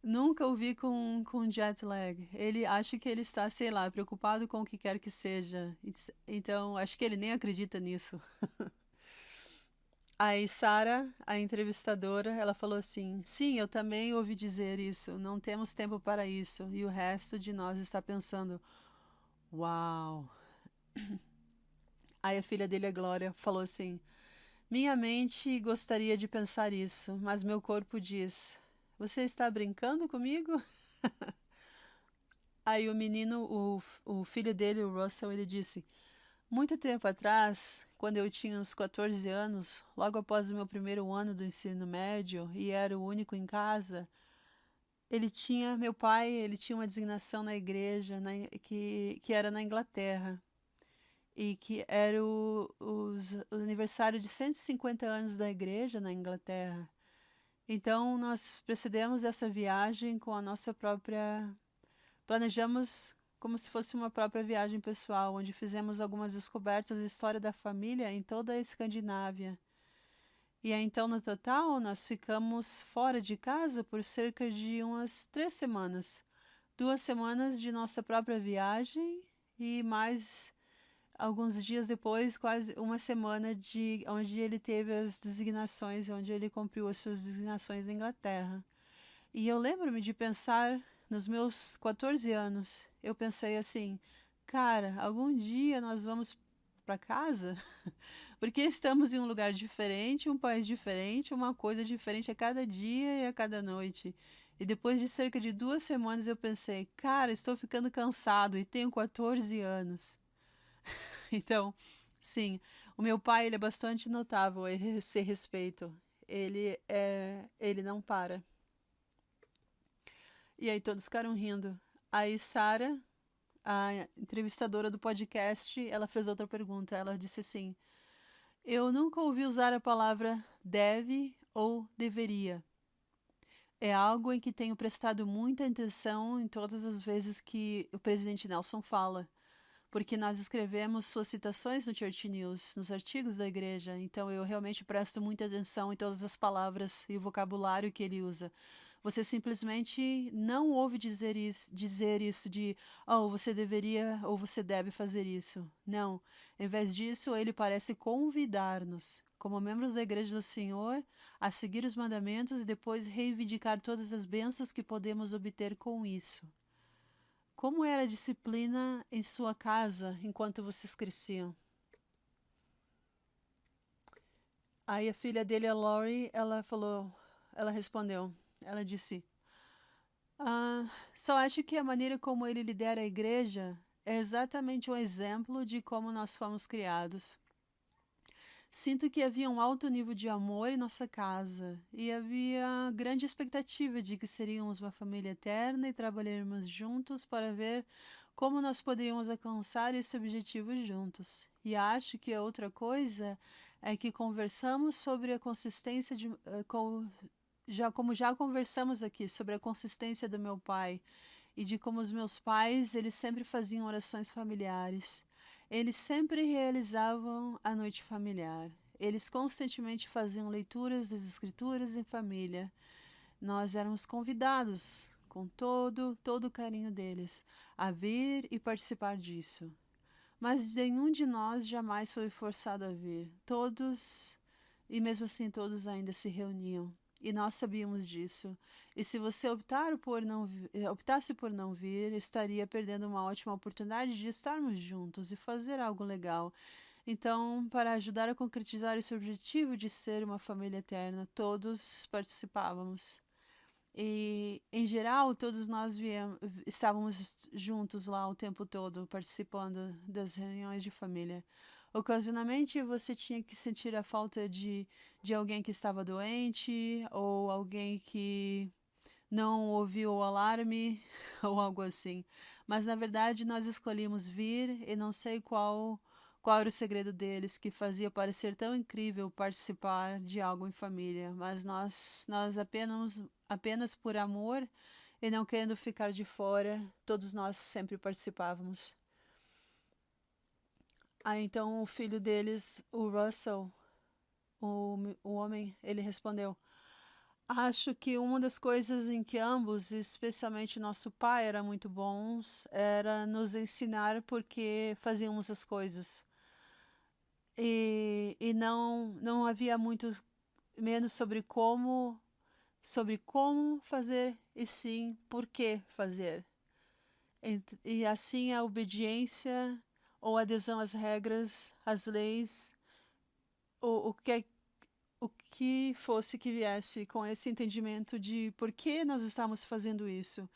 Nunca o vi com jet lag. Ele acha que ele está, sei lá, preocupado com o que quer que seja. Então, acho que ele nem acredita nisso. Aí, Sarah, a entrevistadora, ela falou assim: sim, eu também ouvi dizer isso. Não temos tempo para isso. E o resto de nós está pensando: uau. Aí a filha dele, a Glória, falou assim: minha mente gostaria de pensar isso, mas meu corpo diz: você está brincando comigo? Aí o menino, o filho dele, o Russell, ele disse: muito tempo atrás, quando eu tinha uns 14 anos, logo após o meu primeiro ano do ensino médio e era o único em casa, meu pai, ele tinha uma designação na igreja que era na Inglaterra e que era o aniversário de 150 anos da igreja na Inglaterra. Então, nós precedemos essa viagem com a nossa própria. Planejamos como se fosse uma própria viagem pessoal, onde fizemos algumas descobertas da história da família em toda a Escandinávia. E aí, então, no total, nós ficamos fora de casa por cerca de umas 3 semanas. 2 semanas de nossa própria viagem e mais alguns dias depois, quase uma semana de onde ele teve as designações, onde ele cumpriu as suas designações na Inglaterra. E eu lembro-me de pensar nos meus 14 anos, eu pensei assim, cara, algum dia nós vamos para casa? Porque estamos em um lugar diferente, um país diferente, uma coisa diferente a cada dia e a cada noite. E depois de cerca de 2 semanas eu pensei, cara, estou ficando cansado e tenho 14 anos. Então, sim, o meu pai ele é bastante notável a esse respeito. Ele não para. E aí todos ficaram rindo. Aí Sarah, a entrevistadora do podcast, ela fez outra pergunta. Ela disse assim: eu nunca ouvi usar a palavra deve ou deveria. É algo em que tenho prestado muita atenção em todas as vezes que o presidente Nelson fala, porque nós escrevemos suas citações no Church News, nos artigos da igreja, então eu realmente presto muita atenção em todas as palavras e o vocabulário que ele usa. Você simplesmente não ouve dizer isso de, oh, você deveria ou você deve fazer isso. Não. Em vez disso, ele parece convidar-nos, como membros da Igreja do Senhor, a seguir os mandamentos e depois reivindicar todas as bênçãos que podemos obter com isso. Como era a disciplina em sua casa enquanto vocês cresciam? Aí a filha dele, a Lori, ela respondeu, ela disse: só acho que a maneira como ele lidera a igreja é exatamente um exemplo de como nós fomos criados. Sinto que havia um alto nível de amor em nossa casa e havia grande expectativa de que seríamos uma família eterna e trabalharíamos juntos para ver como nós poderíamos alcançar esse objetivo juntos. E acho que a outra coisa é que conversamos sobre a consistência de, como já conversamos aqui sobre a consistência do meu pai e de como os meus pais, eles sempre faziam orações familiares. Eles sempre realizavam a noite familiar. Eles constantemente faziam leituras das escrituras em família. Nós éramos convidados, com todo o carinho deles, a vir e participar disso. Mas nenhum de nós jamais foi forçado a vir. Todos, e mesmo assim todos ainda se reuniam. E nós sabíamos disso. E se você optasse por não vir, estaria perdendo uma ótima oportunidade de estarmos juntos e fazer algo legal. Então, para ajudar a concretizar esse objetivo de ser uma família eterna, todos participávamos. E, em geral, todos nós estávamos juntos lá o tempo todo, participando das reuniões de família. Ocasionalmente, você tinha que sentir a falta de alguém que estava doente, ou alguém que não ouviu o alarme, ou algo assim. Mas na verdade nós escolhemos vir e não sei qual era o segredo deles que fazia parecer tão incrível participar de algo em família, mas nós apenas por amor e não querendo ficar de fora, todos nós sempre participávamos. Aí então o filho deles, o Russell, o homem, ele respondeu: acho que uma das coisas em que ambos, especialmente nosso pai, era muito bons, era nos ensinar por que fazíamos as coisas. E não havia muito menos sobre como fazer, e sim por que fazer. E assim a obediência ou adesão às regras, às leis, o que o que fosse que viesse com esse entendimento de por que nós estamos fazendo isso.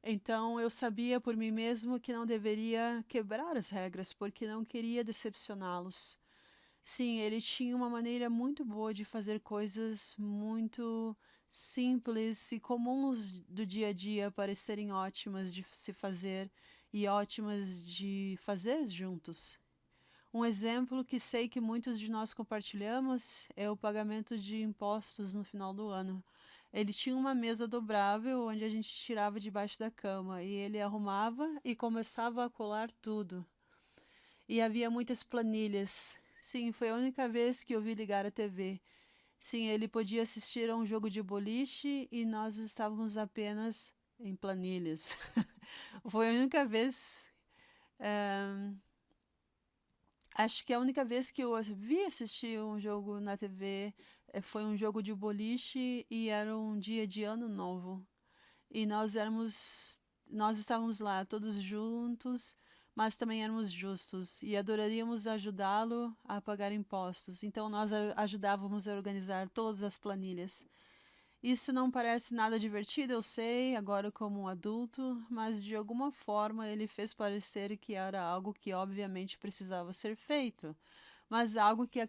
Então eu sabia por mim mesmo que não deveria quebrar as regras, porque não queria decepcioná-los. Sim, ele tinha uma maneira muito boa de fazer coisas muito simples e comuns do dia a dia parecerem ótimas de se fazer e ótimas de fazer juntos. Um exemplo que sei que muitos de nós compartilhamos é o pagamento de impostos no final do ano. Ele tinha uma mesa dobrável onde a gente tirava debaixo da cama e ele arrumava e começava a colar tudo. E havia muitas planilhas. Sim, foi a única vez que eu vi ligar a TV. Sim, ele podia assistir a um jogo de boliche e nós estávamos apenas em planilhas. Foi a única vez. Acho que a única vez que eu vi assistir um jogo na TV foi um jogo de boliche e era um dia de ano novo. E nós estávamos lá todos juntos, mas também éramos justos e adoraríamos ajudá-lo a pagar impostos. Então nós ajudávamos a organizar todas as planilhas. Isso não parece nada divertido, eu sei, agora como um adulto, mas de alguma forma ele fez parecer que era algo que obviamente precisava ser feito, mas algo que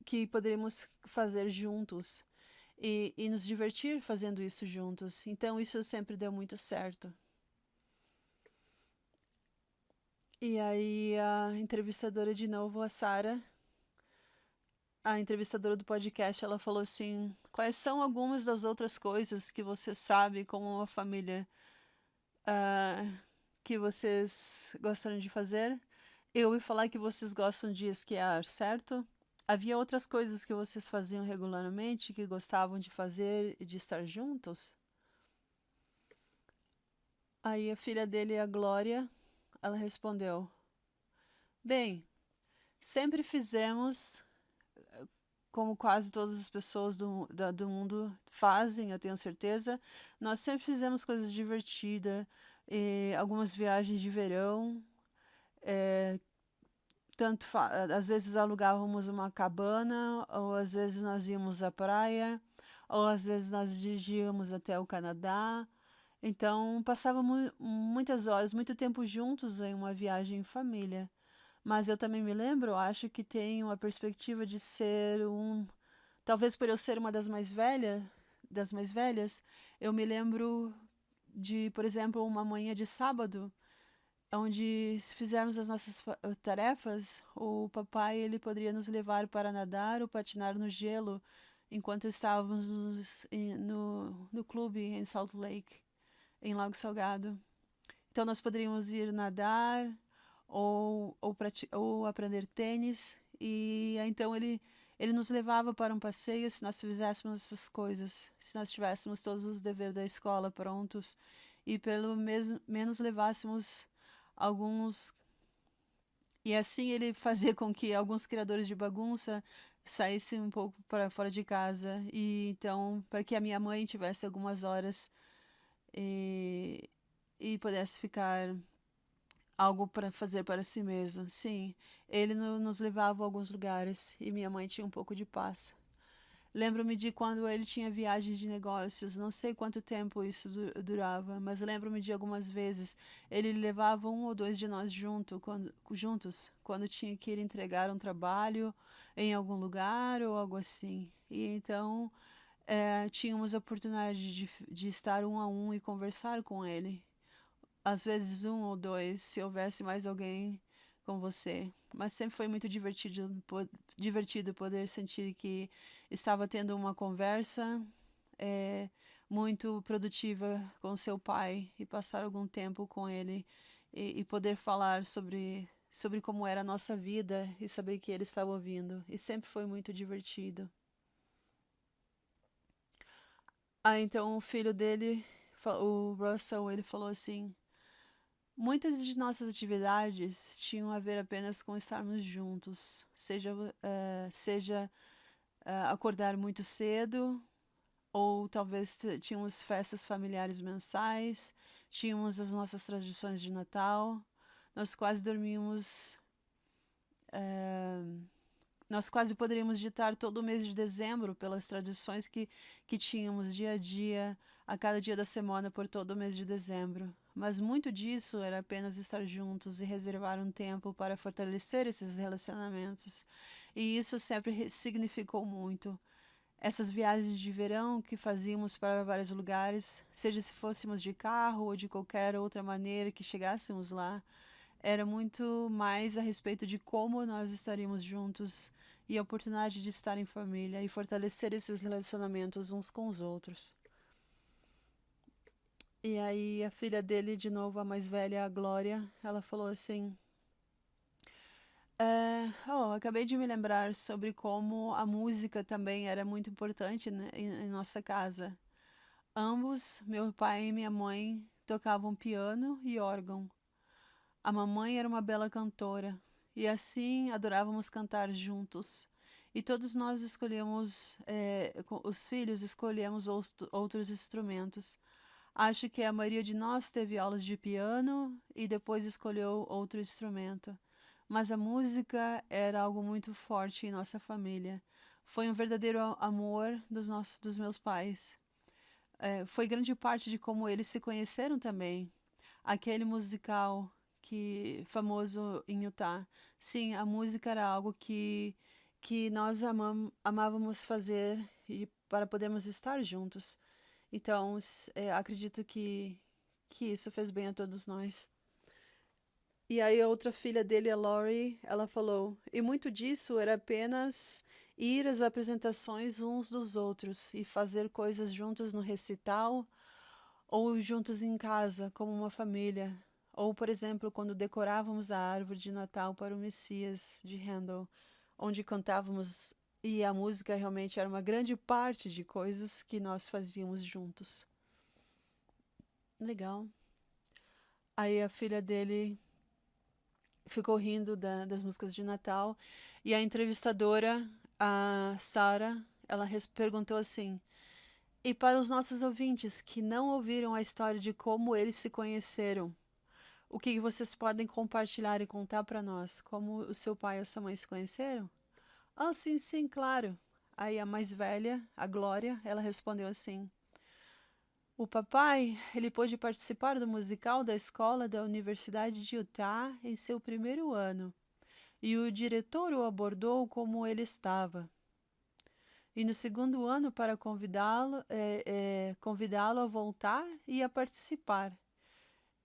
que poderíamos fazer juntos e nos divertir fazendo isso juntos. Então isso sempre deu muito certo. E aí a entrevistadora de novo, a Sarah, a entrevistadora do podcast, ela falou assim: quais são algumas das outras coisas que você sabe como uma família que vocês gostam de fazer? Eu ouvi falar que vocês gostam de esquiar, certo? Havia outras coisas que vocês faziam regularmente, que gostavam de fazer e de estar juntos? Aí a filha dele, a Glória, ela respondeu: bem, sempre fizemos como quase todas as pessoas do mundo fazem, eu tenho certeza. Nós sempre fizemos coisas divertidas, algumas viagens de verão, é, às vezes alugávamos uma cabana, ou às vezes nós íamos à praia, ou às vezes nós dirigíamos até o Canadá. Então passávamos muitas horas, muito tempo juntos em uma viagem em família. Mas eu também me lembro, acho que tenho a perspectiva de ser talvez por eu ser uma das mais velhas, eu me lembro de, por exemplo, uma manhã de sábado, onde se fizermos as nossas tarefas, o papai ele poderia nos levar para nadar ou patinar no gelo enquanto estávamos no clube em Salt Lake, em Lago Salgado. Então nós poderíamos ir nadar ou aprender tênis e então ele nos levava para um passeio se nós fizéssemos essas coisas, se nós tivéssemos todos os deveres da escola prontos e pelo menos levássemos alguns. E assim ele fazia com que alguns criadores de bagunça saíssem um pouco para fora de casa e então para que a minha mãe tivesse algumas horas e, e pudesse ficar algo para fazer para si mesma. Sim, ele nos levava a alguns lugares e minha mãe tinha um pouco de paz. Lembro-me de quando ele tinha viagens de negócios, não sei quanto tempo isso durava, mas lembro-me de algumas vezes ele levava um ou dois de nós juntos, quando tinha que ir entregar um trabalho em algum lugar ou algo assim. E então tínhamos a oportunidade de estar um a um e conversar com ele. Às vezes um ou dois, se houvesse mais alguém com você. Mas sempre foi muito divertido poder sentir que estava tendo uma conversa é, muito produtiva com seu pai e passar algum tempo com ele e poder falar sobre como era a nossa vida e saber que ele estava ouvindo. E sempre foi muito divertido. Então o filho dele, o Russell, ele falou assim: muitas de nossas atividades tinham a ver apenas com estarmos juntos, seja acordar muito cedo, ou talvez tínhamos festas familiares mensais, tínhamos as nossas tradições de Natal, nós quase dormíamos. Nós quase poderíamos ditar todo o mês de dezembro pelas tradições que tínhamos dia a dia, a cada dia da semana por todo o mês de dezembro. Mas muito disso era apenas estar juntos e reservar um tempo para fortalecer esses relacionamentos. E isso sempre significou muito. Essas viagens de verão que fazíamos para vários lugares, seja se fôssemos de carro ou de qualquer outra maneira que chegássemos lá, era muito mais a respeito de como nós estaríamos juntos e a oportunidade de estar em família e fortalecer esses relacionamentos uns com os outros. E aí a filha dele, de novo, a mais velha, a Glória, ela falou assim: acabei de me lembrar sobre como a música também era muito importante, né, em nossa casa. Ambos, meu pai e minha mãe, tocavam piano e órgão. A mamãe era uma bela cantora, e assim adorávamos cantar juntos. E todos nós escolhemos, os filhos escolhemos outros instrumentos. Acho que a maioria de nós teve aulas de piano e depois escolheu outro instrumento. Mas a música era algo muito forte em nossa família. Foi um verdadeiro amor dos meus pais. Foi grande parte de como eles se conheceram também. Aquele musical famoso em Utah. Sim, a música era algo que nós amávamos fazer e para podermos estar juntos. Então, acredito que isso fez bem a todos nós. E aí a outra filha dele, a Lori, ela falou, e muito disso era apenas ir às apresentações uns dos outros e fazer coisas juntos no recital ou juntos em casa, como uma família. Ou, por exemplo, quando decorávamos a árvore de Natal para o Messias, de Handel, onde cantávamos e a música realmente era uma grande parte de coisas que nós fazíamos juntos. Legal. Aí a filha dele ficou rindo das músicas de Natal e a entrevistadora, a Sarah, ela perguntou assim: e para os nossos ouvintes que não ouviram a história de como eles se conheceram, o que vocês podem compartilhar e contar para nós? Como o seu pai e a sua mãe se conheceram? Ah, sim, sim, claro. Aí a mais velha, a Glória, ela respondeu assim: o papai, ele pôde participar do musical da escola da Universidade de Utah em seu primeiro ano, e o diretor o abordou como ele estava. E no segundo ano, para convidá-lo a voltar e a participar.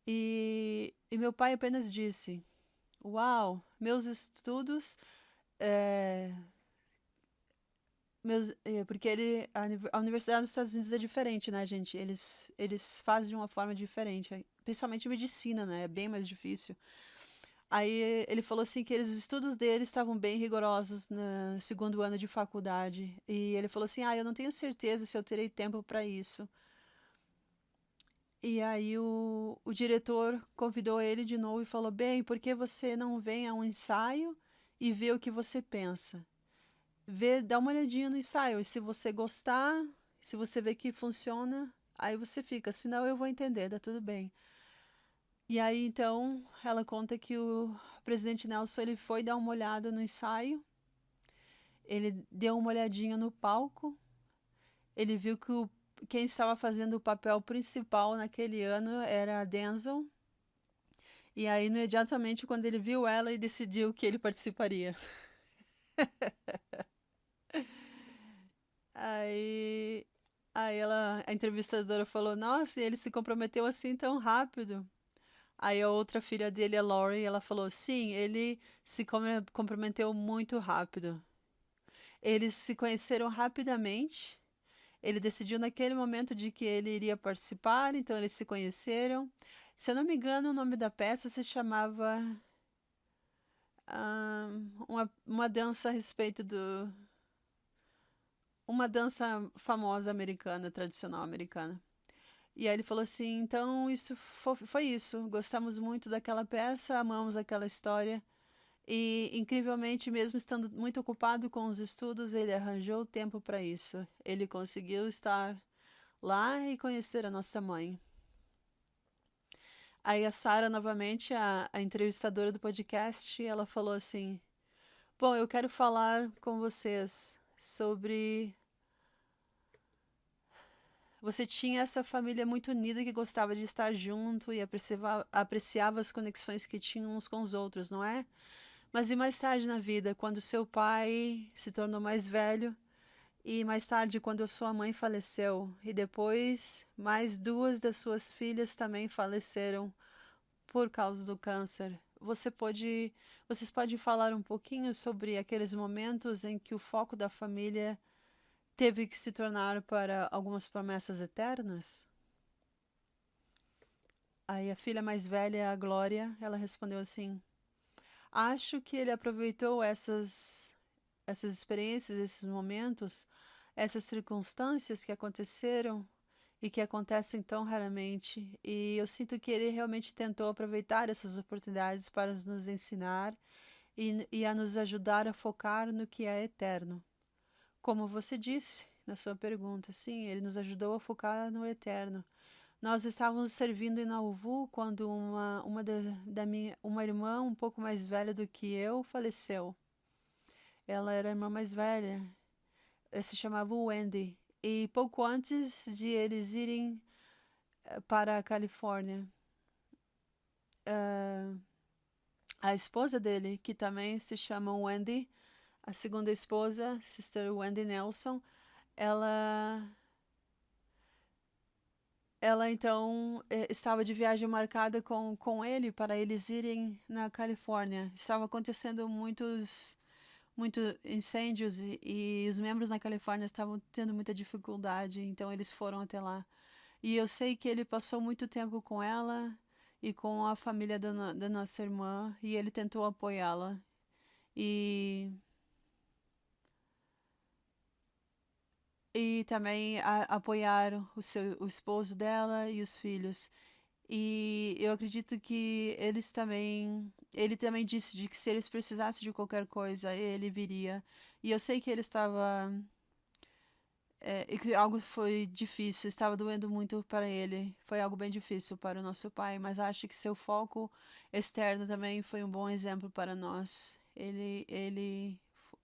E meu pai apenas disse: uau, meus estudos. Porque a universidade dos Estados Unidos é diferente, né, gente? Eles fazem de uma forma diferente. Principalmente medicina, né? É bem mais difícil. Aí ele falou assim que os estudos dele estavam bem rigorosos no segundo ano de faculdade. E ele falou assim: eu não tenho certeza se eu terei tempo para isso. E aí o diretor convidou ele de novo e falou: bem, por que você não vem a um ensaio e vê o que você pensa? Dá uma olhadinha no ensaio, e se você gostar, se você vê que funciona, aí você fica, senão eu vou entender, dá tudo bem. E aí então ela conta que o presidente Nelson ele foi dar uma olhada no ensaio, ele deu uma olhadinha no palco, ele viu que quem estava fazendo o papel principal naquele ano era a Denzel. E aí, imediatamente, quando ele viu ela, ele decidiu que ele participaria. Aí, a entrevistadora falou, nossa, e ele se comprometeu assim tão rápido. Aí a outra filha dele, a Lori, ela falou, sim, ele se comprometeu muito rápido. Eles se conheceram rapidamente. Ele decidiu naquele momento de que ele iria participar, então eles se conheceram. Se eu não me engano, o nome da peça se chamava uma dança a respeito do. Uma dança famosa americana, tradicional americana. E aí ele falou assim: então isso foi isso. Gostamos muito daquela peça, amamos aquela história. E, incrivelmente, mesmo estando muito ocupado com os estudos, ele arranjou tempo para isso. Ele conseguiu estar lá e conhecer a nossa mãe. Aí a Sarah, novamente, a entrevistadora do podcast, ela falou assim: bom, eu quero falar com vocês sobre. Você tinha essa família muito unida que gostava de estar junto e apreciava as conexões que tinham uns com os outros, não é? Mas e mais tarde na vida, quando seu pai se tornou mais velho, e mais tarde quando sua mãe faleceu, e depois mais duas das suas filhas também faleceram por causa do câncer. Vocês podem falar um pouquinho sobre aqueles momentos em que o foco da família teve que se tornar para algumas promessas eternas? Aí a filha mais velha, a Glória, ela respondeu assim: acho que ele aproveitou essas experiências, esses momentos, essas circunstâncias que aconteceram e que acontecem tão raramente. E eu sinto que ele realmente tentou aproveitar essas oportunidades para nos ensinar e a nos ajudar a focar no que é eterno. Como você disse na sua pergunta, sim, ele nos ajudou a focar no eterno. Nós estávamos servindo em Nauvoo quando uma irmã um pouco mais velha do que eu faleceu. Ela era a irmã mais velha, se chamava Wendy. E pouco antes de eles irem para a Califórnia, a esposa dele, que também se chama Wendy, a segunda esposa, Sister Wendy Nelson, ela ela então estava de viagem marcada com ele para eles irem na Califórnia. Estava acontecendo muitos incêndios e os membros na Califórnia estavam tendo muita dificuldade, então eles foram até lá. E eu sei que ele passou muito tempo com ela e com a família da nossa irmã e ele tentou apoiá-la. E, e também apoiar o esposo dela e os filhos. E eu acredito que ele também disse de que se eles precisassem de qualquer coisa, ele viria. E eu sei que ele estava, e que algo foi difícil, estava doendo muito para ele. Foi algo bem difícil para o nosso pai, mas acho que seu foco externo também foi um bom exemplo para nós. Ele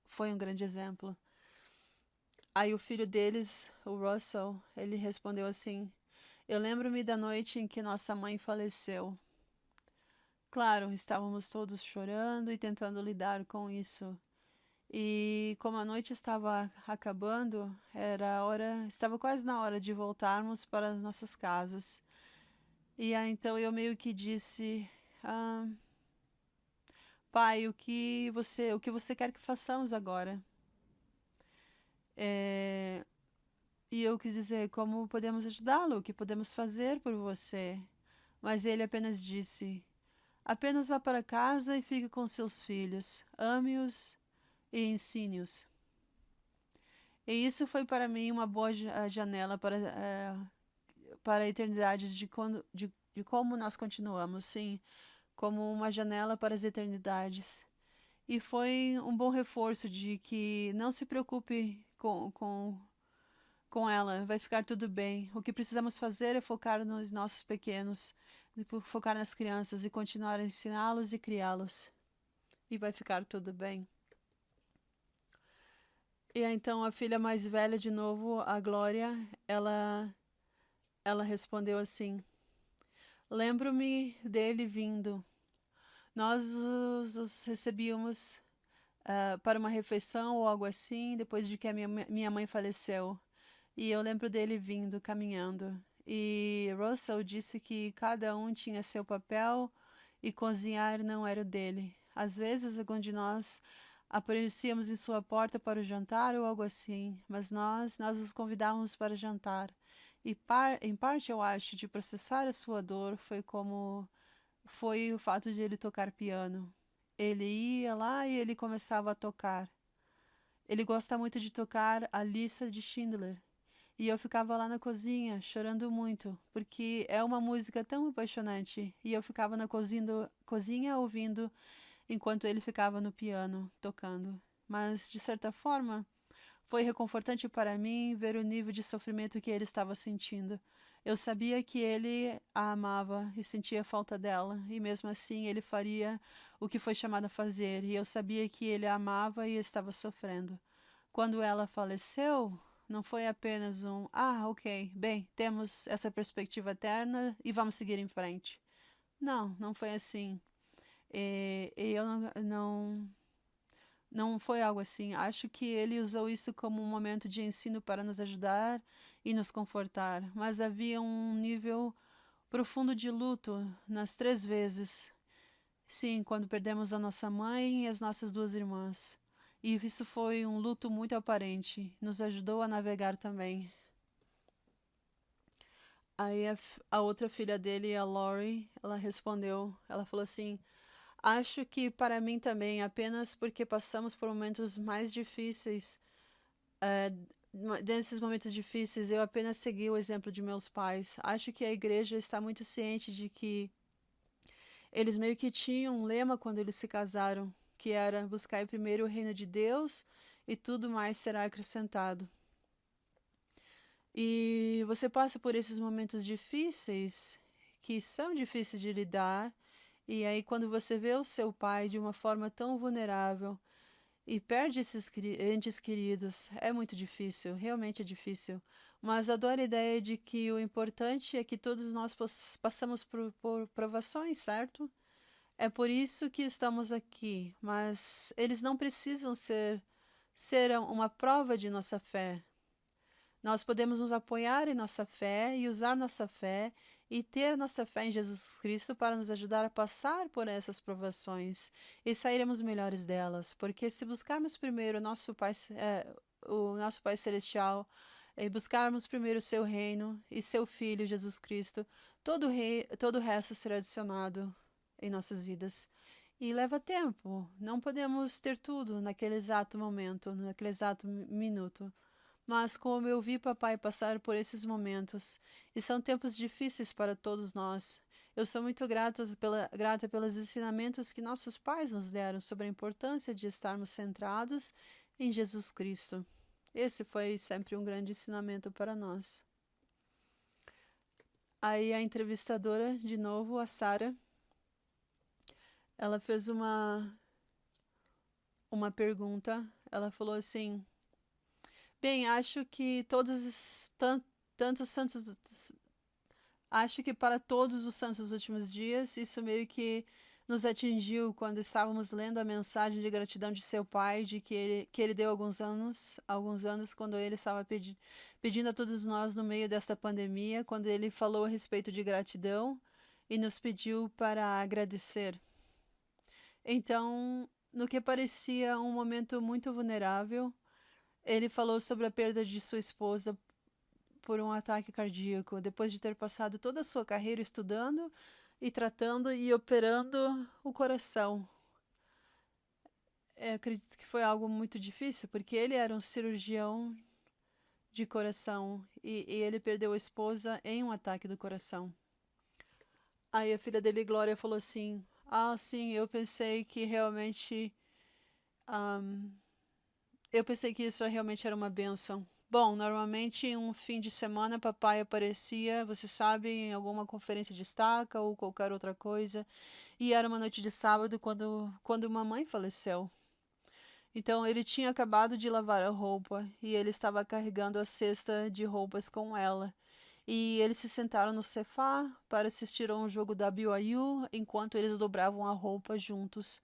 foi um grande exemplo. Aí o filho deles, o Russell, ele respondeu assim: eu lembro-me da noite em que nossa mãe faleceu. Claro, estávamos todos chorando e tentando lidar com isso. E como a noite estava acabando, estava quase na hora de voltarmos para as nossas casas. E aí, então eu meio que disse: pai, o que você quer que façamos agora? É, e eu quis dizer: como podemos ajudá-lo? O que podemos fazer por você? Mas ele apenas disse: apenas vá para casa e fique com seus filhos. Ame-os e ensine-os. E isso foi para mim uma boa janela para a eternidade de como nós continuamos, sim, como uma janela para as eternidades. E foi um bom reforço de que não se preocupe com ela, vai ficar tudo bem. O que precisamos fazer é focar nos nossos pequenos, focar nas crianças e continuar a ensiná-los e criá-los. E vai ficar tudo bem. E então a filha mais velha, de novo, a Glória, ela respondeu assim: lembro-me dele vindo. Nós os recebíamos para uma refeição ou algo assim, depois de que a minha mãe faleceu. E eu lembro dele vindo, caminhando. E Russell disse que cada um tinha seu papel e cozinhar não era o dele. Às vezes, algum de nós aparecíamos em sua porta para o jantar ou algo assim, mas nós os convidávamos para jantar. E em parte, eu acho, de processar a sua dor foi o fato de ele tocar piano. Ele ia lá e ele começava a tocar. Ele gosta muito de tocar a lista de Schindler. E eu ficava lá na cozinha, chorando muito, porque é uma música tão apaixonante. E eu ficava na cozinha ouvindo enquanto ele ficava no piano, tocando. Mas, de certa forma, foi reconfortante para mim ver o nível de sofrimento que ele estava sentindo. Eu sabia que ele a amava e sentia falta dela, e mesmo assim ele faria o que foi chamado a fazer, e eu sabia que ele a amava e estava sofrendo. Quando ela faleceu, não foi apenas ok, bem, temos essa perspectiva eterna e vamos seguir em frente. Não, não foi assim. E eu não foi algo assim. Acho que ele usou isso como um momento de ensino para nos ajudar e nos confortar. Mas havia um nível profundo de luto nas 3 vezes. Sim, quando perdemos a nossa mãe e as nossas 2 irmãs. E isso foi um luto muito aparente. Nos ajudou a navegar também. Aí a outra filha dele, a Lori, ela respondeu. Ela falou assim: acho que para mim também, apenas porque passamos por momentos mais difíceis. Desses momentos difíceis, eu apenas segui o exemplo de meus pais. Acho que a igreja está muito ciente de que eles meio que tinham um lema quando eles se casaram, que era buscar primeiro o reino de Deus e tudo mais será acrescentado. E você passa por esses momentos difíceis, que são difíceis de lidar, e aí quando você vê o seu pai de uma forma tão vulnerável e perde esses entes queridos, é muito difícil, realmente é difícil. Mas adoro a ideia de que o importante é que todos nós passamos por provações, certo? É por isso que estamos aqui, mas eles não precisam ser uma prova de nossa fé. Nós podemos nos apoiar em nossa fé e usar nossa fé e ter nossa fé em Jesus Cristo para nos ajudar a passar por essas provações e sairemos melhores delas. Porque se buscarmos primeiro o nosso Pai Celestial e buscarmos primeiro o seu reino e seu Filho Jesus Cristo, todo o resto será adicionado em nossas vidas. E leva tempo. Não podemos ter tudo naquele exato momento, naquele exato minuto. Mas como eu vi papai passar por esses momentos, e são tempos difíceis para todos nós, eu sou muito grata pelos ensinamentos que nossos pais nos deram sobre a importância de estarmos centrados em Jesus Cristo. Esse foi sempre um grande ensinamento para nós. Aí a entrevistadora, de novo, a Sarah, ela fez uma pergunta. Ela falou assim: bem, acho que tantos santos, acho que para todos os santos dos últimos dias, isso meio que nos atingiu quando estávamos lendo a mensagem de gratidão de seu pai, de que ele deu alguns anos quando ele estava pedindo a todos nós no meio desta pandemia, quando ele falou a respeito de gratidão e nos pediu para agradecer. Então, no que parecia um momento muito vulnerável, ele falou sobre a perda de sua esposa por um ataque cardíaco, depois de ter passado toda a sua carreira estudando e tratando e operando o coração. Eu acredito que foi algo muito difícil, porque ele era um cirurgião de coração e ele perdeu a esposa em um ataque do coração. Aí a filha dele, Glória, falou assim: sim, eu pensei que realmente eu pensei que isso realmente era uma bênção. Bom, normalmente em um fim de semana papai aparecia, você sabe, em alguma conferência de estaca ou qualquer outra coisa. E era uma noite de sábado quando mamãe faleceu. Então ele tinha acabado de lavar a roupa e ele estava carregando a cesta de roupas com ela. E eles se sentaram no sofá para assistir a um jogo da BYU enquanto eles dobravam a roupa juntos.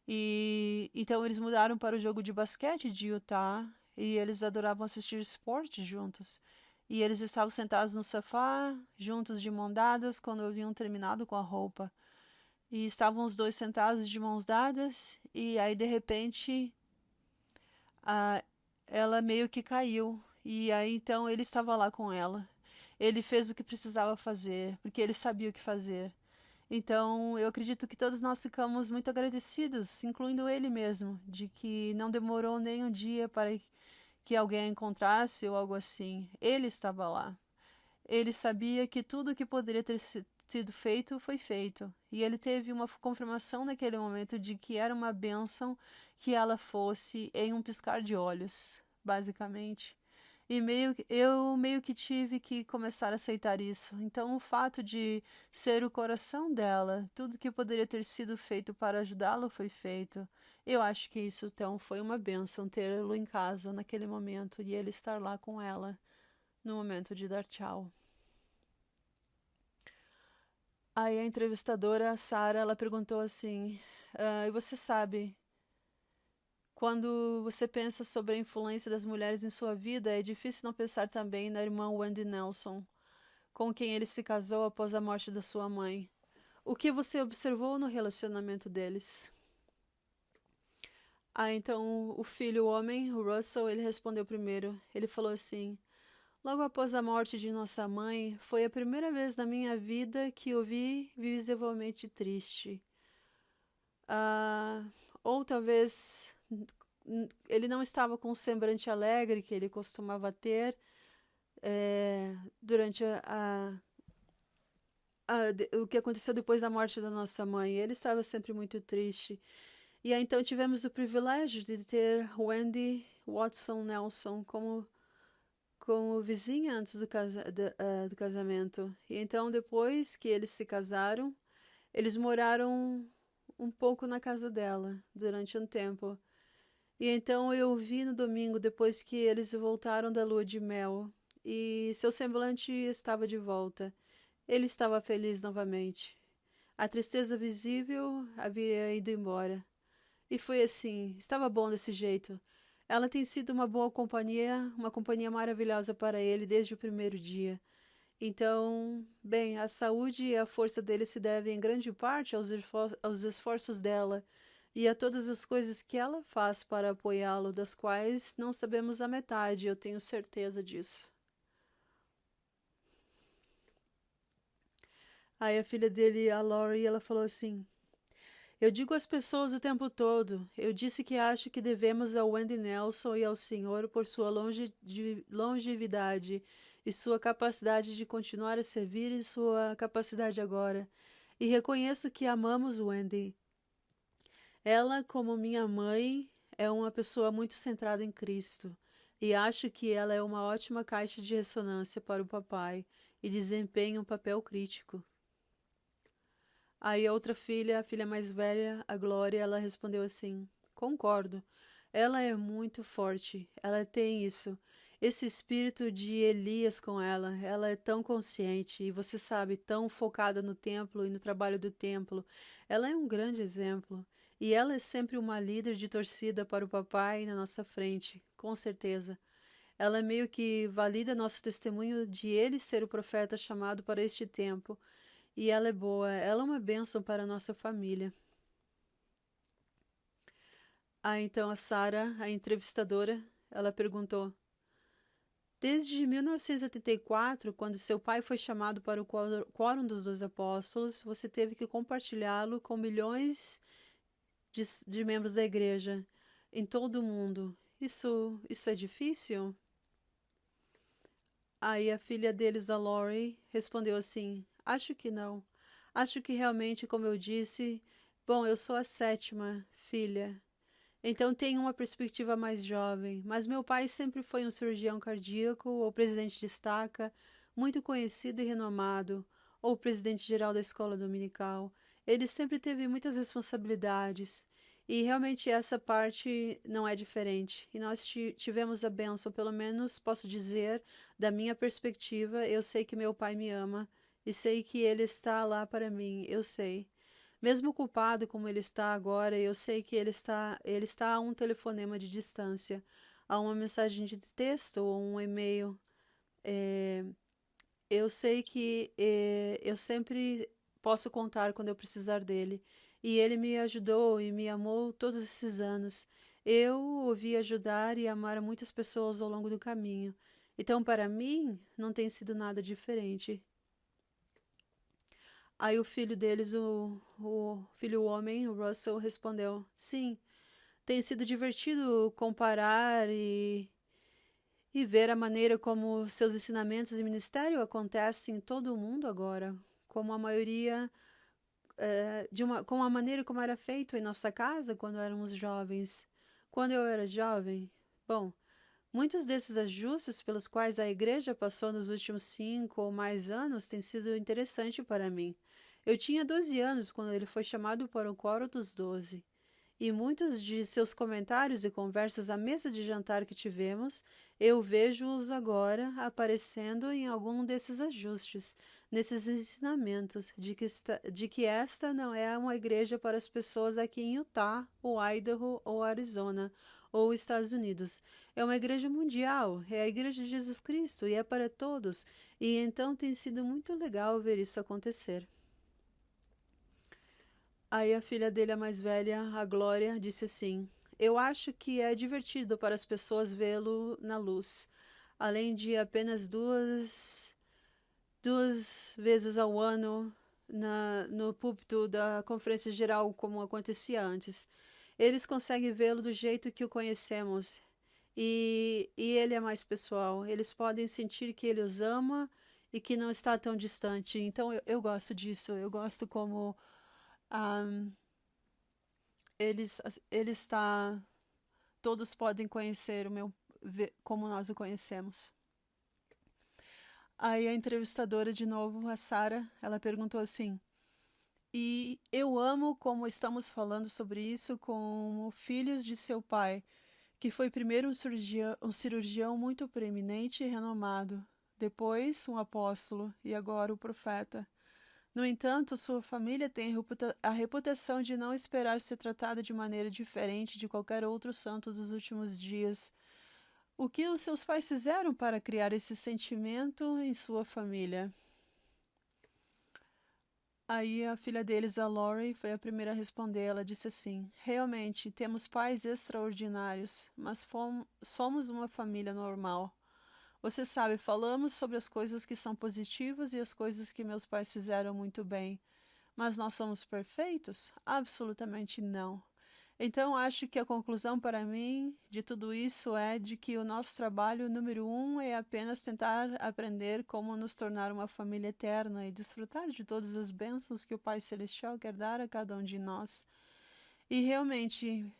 E então eles mudaram para o jogo de basquete de Utah e eles adoravam assistir esporte juntos. E eles estavam sentados no sofá, juntos de mãos dadas, quando haviam terminado com a roupa. E estavam os dois sentados de mãos dadas, e aí de repente a, ela meio que caiu. E aí então ele estava lá com ela. Ele fez o que precisava fazer, porque ele sabia o que fazer. Então, eu acredito que todos nós ficamos muito agradecidos, incluindo ele mesmo, de que não demorou nem um dia para que alguém a encontrasse ou algo assim. Ele estava lá. Ele sabia que tudo o que poderia ter sido feito foi feito. E ele teve uma confirmação naquele momento de que era uma bênção que ela fosse em um piscar de olhos, basicamente. E eu meio que tive que começar a aceitar isso. Então, o fato de ser o coração dela, tudo que poderia ter sido feito para ajudá-la foi feito. Eu acho que isso, então, foi uma bênção tê-lo em casa naquele momento e ele estar lá com ela no momento de dar tchau. Aí a entrevistadora, a Sarah, ela perguntou assim: e você sabe, quando você pensa sobre a influência das mulheres em sua vida, é difícil não pensar também na irmã Wendy Nelson, com quem ele se casou após a morte da sua mãe. O que você observou no relacionamento deles? Então o filho, o homem, o Russell, ele respondeu primeiro. Ele falou assim: logo após a morte de nossa mãe, foi a primeira vez na minha vida que o vi visivelmente triste. Ou talvez ele não estava com o semblante alegre que ele costumava ter durante o que aconteceu depois da morte da nossa mãe. Ele estava sempre muito triste. E aí, então tivemos o privilégio de ter Wendy Watson Nelson como vizinha antes do casamento. E então, depois que eles se casaram, eles moraram um pouco na casa dela durante um tempo. E então eu vi no domingo, depois que eles voltaram da lua de mel, e seu semblante estava de volta. Ele estava feliz novamente. A tristeza visível havia ido embora. E foi assim, estava bom desse jeito. Ela tem sido uma boa companhia, uma companhia maravilhosa para ele desde o primeiro dia. Então, bem, a saúde e a força dele se devem em grande parte aos esforços dela e a todas as coisas que ela faz para apoiá-lo, das quais não sabemos a metade, eu tenho certeza disso. Aí a filha dele, a Lori, ela falou assim: eu digo às pessoas o tempo todo, eu disse que acho que devemos ao Wendy Nelson e ao Senhor por sua longevidade e sua capacidade de continuar a servir e sua capacidade agora. E reconheço que amamos Wendy. Ela, como minha mãe, é uma pessoa muito centrada em Cristo. E acho que ela é uma ótima caixa de ressonância para o papai e desempenha um papel crítico. Aí a outra filha, a filha mais velha, a Glória, ela respondeu assim: concordo. Ela é muito forte. Ela tem isso. Esse espírito de Elias com ela. Ela é tão consciente e você sabe, tão focada no templo e no trabalho do templo. Ela é um grande exemplo. E ela é sempre uma líder de torcida para o papai na nossa frente, com certeza. Ela meio que valida nosso testemunho de ele ser o profeta chamado para este tempo. E ela é boa, ela é uma bênção para a nossa família. Então a Sarah, a entrevistadora, ela perguntou: desde 1984, quando seu pai foi chamado para o Quórum dos 12 Apóstolos, você teve que compartilhá-lo com milhões de membros da igreja em todo o mundo. Isso é difícil? Aí a filha deles, a Lori, respondeu assim: acho que não. Acho que realmente, como eu disse, bom, eu sou a sétima filha, então tenho uma perspectiva mais jovem, mas meu pai sempre foi um cirurgião cardíaco ou presidente de estaca, muito conhecido e renomado, ou presidente-geral da escola dominical. Ele sempre teve muitas responsabilidades. E realmente essa parte não é diferente. E nós tivemos a bênção, pelo menos posso dizer, da minha perspectiva, eu sei que meu pai me ama e sei que ele está lá para mim, eu sei. Mesmo culpado como ele está agora, eu sei que ele está a um telefonema de distância, a uma mensagem de texto ou um e-mail. É, eu sei que eu sempre posso contar quando eu precisar dele. E ele me ajudou e me amou todos esses anos. Eu o vi ajudar e amar muitas pessoas ao longo do caminho. Então, para mim, não tem sido nada diferente. Aí o filho deles, o filho homem, o Russell, respondeu: Sim, tem sido divertido comparar e ver a maneira como seus ensinamentos e ministério acontecem em todo o mundo agora, como a maioria, com a maneira como era feito em nossa casa quando éramos jovens. Quando eu era jovem, bom, muitos desses ajustes pelos quais a igreja passou nos últimos 5 ou mais anos têm sido interessante para mim. Eu tinha 12 anos quando ele foi chamado para o coro dos 12. E muitos de seus comentários e conversas à mesa de jantar que tivemos, eu vejo-os agora aparecendo em algum desses ajustes, nesses ensinamentos, de que esta não é uma igreja para as pessoas aqui em Utah, ou Idaho, ou Arizona, ou Estados Unidos. É uma igreja mundial, é a igreja de Jesus Cristo e é para todos. E então tem sido muito legal ver isso acontecer. Aí a filha dele, a mais velha, a Glória, disse assim: Eu acho que é divertido para as pessoas vê-lo na luz, além de apenas duas vezes ao ano no púlpito da conferência geral, como acontecia antes. Eles conseguem vê-lo do jeito que o conhecemos. E ele é mais pessoal. Eles podem sentir que ele os ama e que não está tão distante. Então eu gosto disso. Eu gosto como um, ele está. Todos podem conhecer o meu, como nós o conhecemos. Aí a entrevistadora de novo, a Sarah, ela perguntou assim: E eu amo como estamos falando sobre isso como filhos de seu pai, que foi primeiro um cirurgião muito preeminente e renomado, depois um apóstolo e agora o profeta. No entanto, sua família tem a reputação de não esperar ser tratada de maneira diferente de qualquer outro santo dos últimos dias. O que os seus pais fizeram para criar esse sentimento em sua família? Aí a filha deles, a Lori, foi a primeira a responder. Ela disse assim: Realmente, temos pais extraordinários, mas somos uma família normal. Você sabe, falamos sobre as coisas que são positivas e as coisas que meus pais fizeram muito bem. Mas nós somos perfeitos? Absolutamente não. Então, acho que a conclusão para mim de tudo isso é de que o nosso trabalho número 1 é apenas tentar aprender como nos tornar uma família eterna e desfrutar de todas as bênçãos que o Pai Celestial quer dar a cada um de nós. E realmente,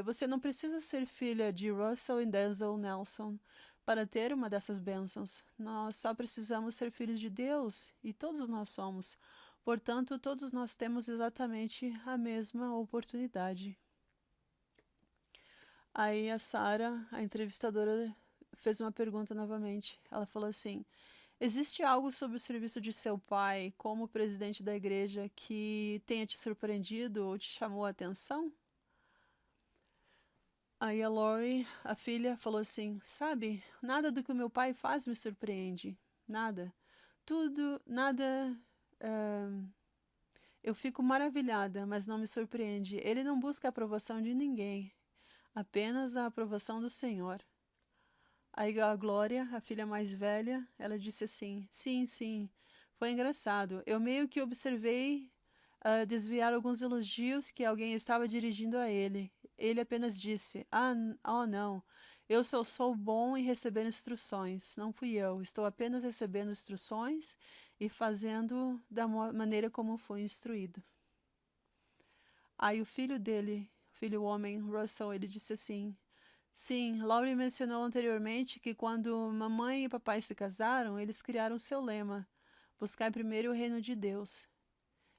você não precisa ser filha de Russell e Denzel Nelson para ter uma dessas bênçãos. Nós só precisamos ser filhos de Deus, e todos nós somos. Portanto, todos nós temos exatamente a mesma oportunidade. Aí a Sarah, a entrevistadora, fez uma pergunta novamente. Ela falou assim: Existe algo sobre o serviço de seu pai como presidente da igreja que tenha te surpreendido ou te chamou a atenção? Aí a Lori, a filha, falou assim: Sabe, nada do que o meu pai faz me surpreende. Nada. Tudo, nada. Eu fico maravilhada, mas não me surpreende. Ele não busca a aprovação de ninguém, apenas a aprovação do Senhor. Aí a Glória, a filha mais velha, ela disse assim: Sim, sim, foi engraçado. Eu meio que observei desviar alguns elogios que alguém estava dirigindo a ele. Ele apenas disse: Oh, não. Eu só sou bom em receber instruções. Não fui eu. Estou apenas recebendo instruções e fazendo da maneira como fui instruído. Aí o filho dele, o filho homem, Russell, ele disse assim: Sim, Laurie mencionou anteriormente que quando mamãe e papai se casaram, eles criaram seu lema: buscar primeiro o reino de Deus.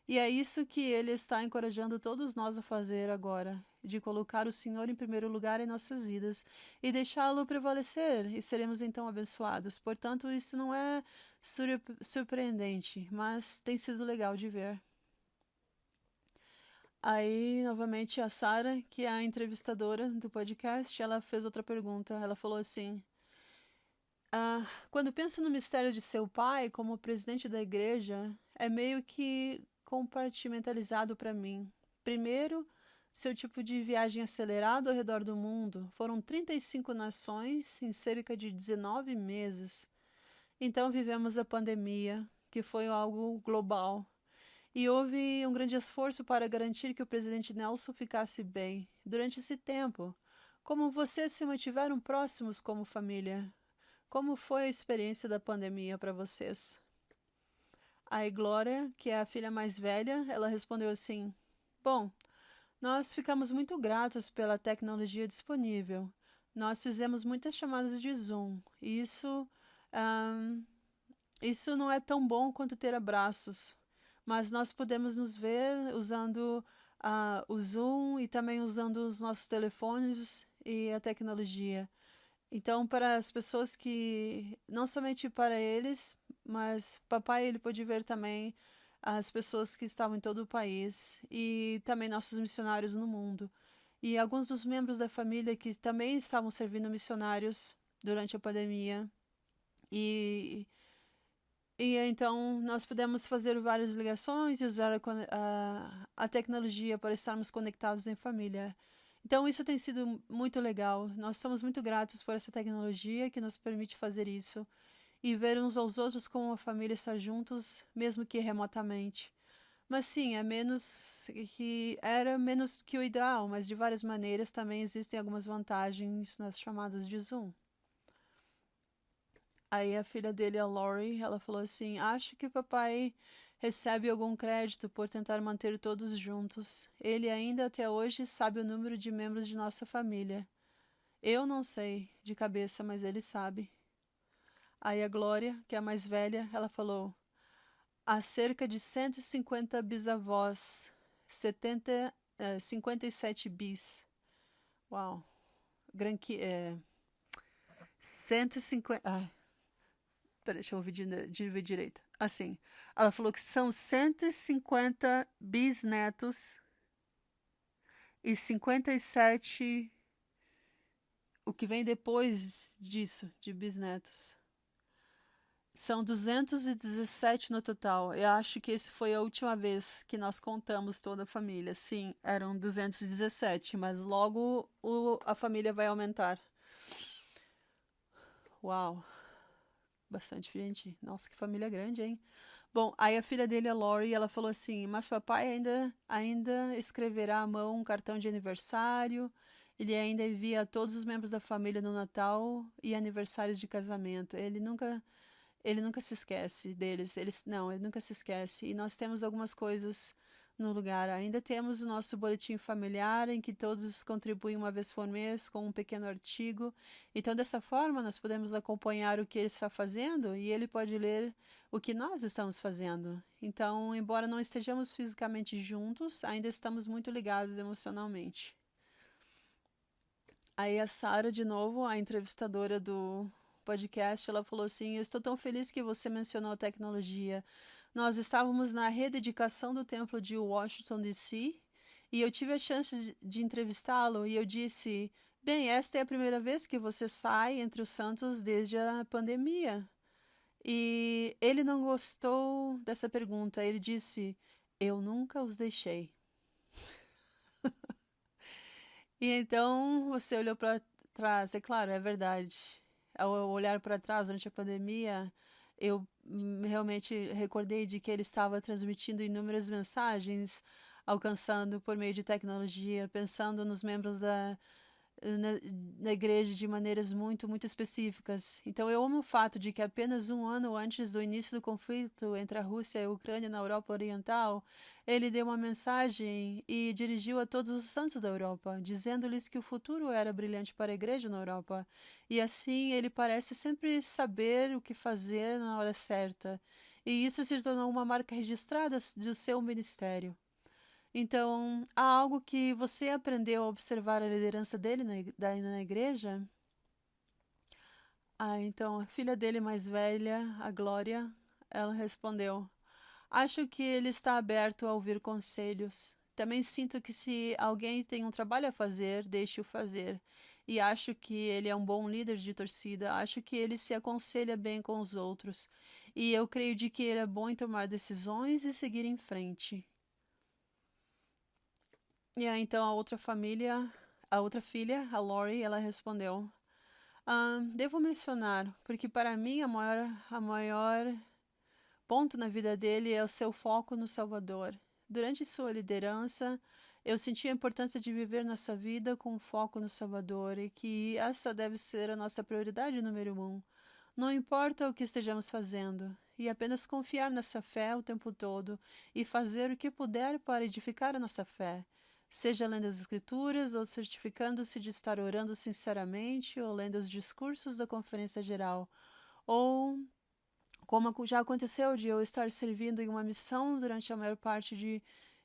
E é isso que ele está encorajando todos nós a fazer agora, de colocar o Senhor em primeiro lugar em nossas vidas e deixá-lo prevalecer, e seremos então abençoados. Portanto, isso não é surpreendente, mas tem sido legal de ver. Aí, novamente, a Sarah, que é a entrevistadora do podcast, ela fez outra pergunta. Ela falou assim: quando penso no mistério de seu pai como presidente da igreja, é meio que compartimentalizado para mim. Primeiro, seu tipo de viagem acelerado ao redor do mundo. Foram 35 nações em cerca de 19 meses. Então vivemos a pandemia, que foi algo global. E houve um grande esforço para garantir que o presidente Nelson ficasse bem durante esse tempo. Como vocês se mantiveram próximos como família? Como foi a experiência da pandemia para vocês? Aí Glória, que é a filha mais velha, ela respondeu assim: Bom, nós ficamos muito gratos pela tecnologia disponível. Nós fizemos muitas chamadas de Zoom. E isso não é tão bom quanto ter abraços, mas nós podemos nos ver usando o Zoom e também usando os nossos telefones e a tecnologia. Então, para as pessoas que, não somente para eles, mas papai ele pôde ver também as pessoas que estavam em todo o país e também nossos missionários no mundo. E alguns dos membros da família que também estavam servindo missionários durante a pandemia. E então nós pudemos fazer várias ligações e usar a tecnologia para estarmos conectados em família. Então isso tem sido muito legal. Nós somos muito gratos por essa tecnologia que nos permite fazer isso e ver uns aos outros como uma família estar juntos, mesmo que remotamente. Mas sim, era menos que o ideal, mas de várias maneiras também existem algumas vantagens nas chamadas de Zoom. Aí a filha dele, a Lori, ela falou assim: Acho que o papai recebe algum crédito por tentar manter todos juntos. Ele ainda até hoje sabe o número de membros de nossa família. Eu não sei de cabeça, mas ele sabe. Aí a Glória, que é a mais velha, ela falou: Há cerca de 150 bisavós, 57 bis. Uau. 150. Peraí, deixa eu ouvir direito. Assim, ela falou que são 150 bisnetos e 57 o que vem depois disso, de bisnetos. São 217 no total. Eu acho que esse foi a última vez que nós contamos toda a família. Sim, eram 217, mas logo a família vai aumentar. Uau! Bastante gente. Nossa, que família grande, hein? Bom, aí a filha dele, a Lori, ela falou assim: Mas papai ainda escreverá à mão um cartão de aniversário. Ele ainda envia a todos os membros da família no Natal e aniversários de casamento. Ele nunca se esquece deles. Ele nunca se esquece. E nós temos algumas coisas no lugar. Ainda temos o nosso boletim familiar, em que todos contribuem uma vez por mês com um pequeno artigo. Então, dessa forma, nós podemos acompanhar o que ele está fazendo e ele pode ler o que nós estamos fazendo. Então, embora não estejamos fisicamente juntos, ainda estamos muito ligados emocionalmente. Aí a Sarah, de novo, a entrevistadora do podcast, ela falou assim: Eu estou tão feliz que você mencionou a tecnologia. Nós estávamos na rededicação do templo de Washington, D.C., e eu tive a chance de entrevistá-lo, e eu disse: Bem, esta é a primeira vez que você sai entre os santos desde a pandemia. E ele não gostou dessa pergunta. Ele disse: Eu nunca os deixei. E então você olhou para trás, é claro, é verdade. Ao olhar para trás durante a pandemia, eu realmente recordei de que ele estava transmitindo inúmeras mensagens, alcançando por meio de tecnologia, pensando nos membros na igreja de maneiras muito, muito específicas. Então eu amo o fato de que apenas um ano antes do início do conflito entre a Rússia e a Ucrânia na Europa Oriental, ele deu uma mensagem e dirigiu a todos os santos da Europa, dizendo-lhes que o futuro era brilhante para a igreja na Europa. E assim ele parece sempre saber o que fazer na hora certa. E isso se tornou uma marca registrada do seu ministério. Então, há algo que você aprendeu a observar a liderança dele na igreja? Então, a filha dele mais velha, a Glória, ela respondeu: Acho que ele está aberto a ouvir conselhos. também sinto que se alguém tem um trabalho a fazer, deixe-o fazer. E acho que ele é um bom líder de torcida, acho que ele se aconselha bem com os outros. E eu creio de que ele é bom em tomar decisões e seguir em frente. E aí, então, a outra filha, a Lori, ela respondeu: devo mencionar, porque para mim a maior ponto na vida dele é o seu foco no Salvador. Durante sua liderança, eu senti a importância de viver nossa vida com foco no Salvador e que essa deve ser a nossa prioridade número 1. Não importa o que estejamos fazendo, e apenas confiar nessa fé o tempo todo e fazer o que puder para edificar a nossa fé, seja lendo as Escrituras ou certificando-se de estar orando sinceramente ou lendo os discursos da Conferência Geral, ou como já aconteceu de eu estar servindo em uma missão durante a maior parte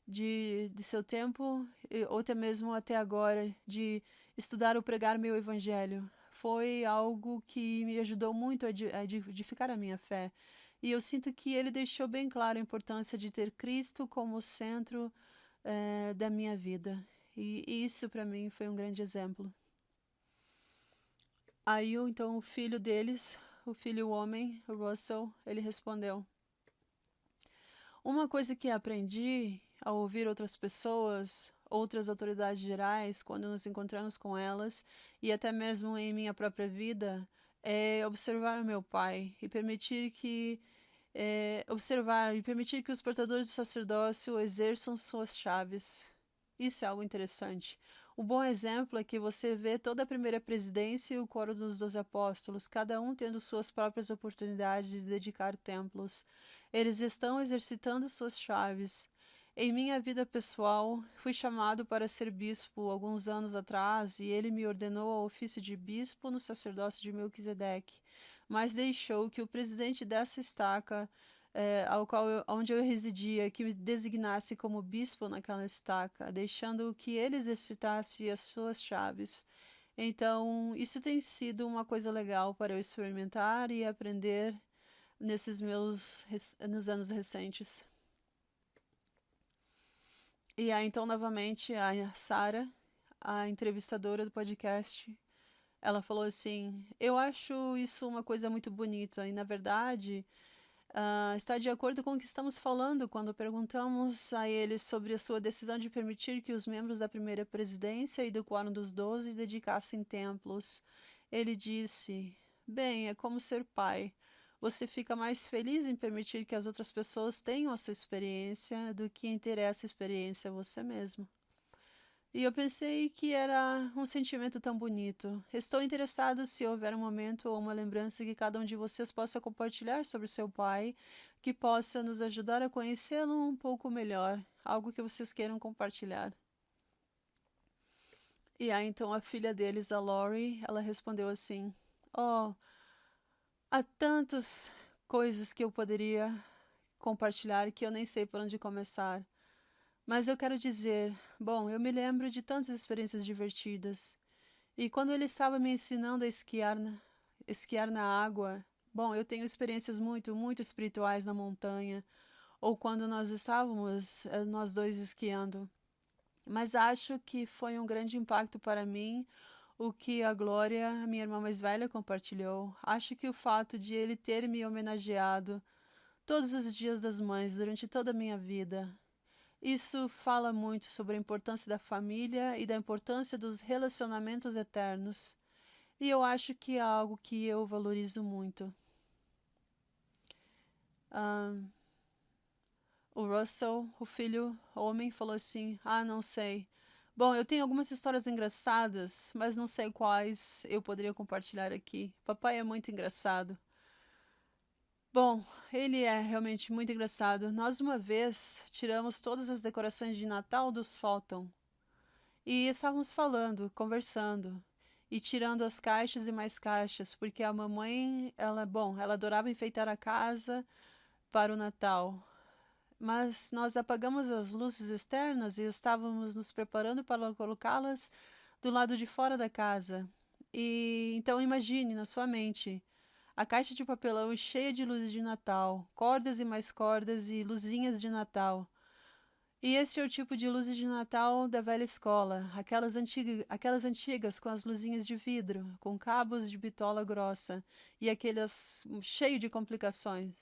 de seu tempo, ou até mesmo até agora, de estudar ou pregar meu evangelho. Foi algo que me ajudou muito a edificar a minha fé. E eu sinto que ele deixou bem claro a importância de ter Cristo como centro da minha vida. E isso para mim foi um grande exemplo. Aí então o filho deles, o filho homem, o Russell, ele respondeu: uma coisa que aprendi ao ouvir outras pessoas, outras autoridades gerais, quando nos encontramos com elas, e até mesmo em minha própria vida, é observar o meu pai e permitir que os portadores do sacerdócio exerçam suas chaves. Isso é algo interessante. Um bom exemplo é que você vê toda a primeira presidência e o coro dos 12 apóstolos, cada um tendo suas próprias oportunidades de dedicar templos. Eles estão exercitando suas chaves. Em minha vida pessoal, fui chamado para ser bispo alguns anos atrás e ele me ordenou ao ofício de bispo no sacerdócio de Melquisedeque, mas deixou que o presidente dessa estaca, onde eu residia, que me designasse como bispo naquela estaca, deixando que ele exercitasse as suas chaves. Então, isso tem sido uma coisa legal para eu experimentar e aprender nos anos recentes. E aí, então, novamente, a Sarah, a entrevistadora do podcast, ela falou assim: eu acho isso uma coisa muito bonita e, na verdade, está de acordo com o que estamos falando quando perguntamos a ele sobre a sua decisão de permitir que os membros da primeira presidência e do Quórum dos 12 dedicassem templos. Ele disse: bem, é como ser pai. Você fica mais feliz em permitir que as outras pessoas tenham essa experiência do que em ter essa experiência você mesmo. E eu pensei que era um sentimento tão bonito. Estou interessado se houver um momento ou uma lembrança que cada um de vocês possa compartilhar sobre seu pai, que possa nos ajudar a conhecê-lo um pouco melhor. Algo que vocês queiram compartilhar. E aí então a filha deles, a Lori, ela respondeu assim: oh, há tantas coisas que eu poderia compartilhar que eu nem sei por onde começar. Mas eu quero dizer, bom, eu me lembro de tantas experiências divertidas. E quando ele estava me ensinando a esquiar na água, bom, eu tenho experiências muito, muito espirituais na montanha, ou quando nós estávamos, nós dois esquiando. Mas acho que foi um grande impacto para mim o que a Glória, a minha irmã mais velha, compartilhou. Acho que o fato de ele ter me homenageado todos os dias das mães durante toda a minha vida, isso fala muito sobre a importância da família e da importância dos relacionamentos eternos. E eu acho que é algo que eu valorizo muito. O Russell, o filho homem, falou assim: não sei. Bom, eu tenho algumas histórias engraçadas, mas não sei quais eu poderia compartilhar aqui. Papai é muito engraçado. Bom, ele é realmente muito engraçado. Nós uma vez tiramos todas as decorações de Natal do sótão e estávamos falando, conversando e tirando as caixas e mais caixas, porque a mamãe, ela adorava enfeitar a casa para o Natal. Mas nós apagamos as luzes externas e estávamos nos preparando para colocá-las do lado de fora da casa. E então imagine na sua mente a caixa de papelão cheia de luzes de Natal, cordas e mais cordas e luzinhas de Natal. E esse é o tipo de luzes de Natal da velha escola, aquelas antigas com as luzinhas de vidro, com cabos de bitola grossa e aquelas cheio de complicações.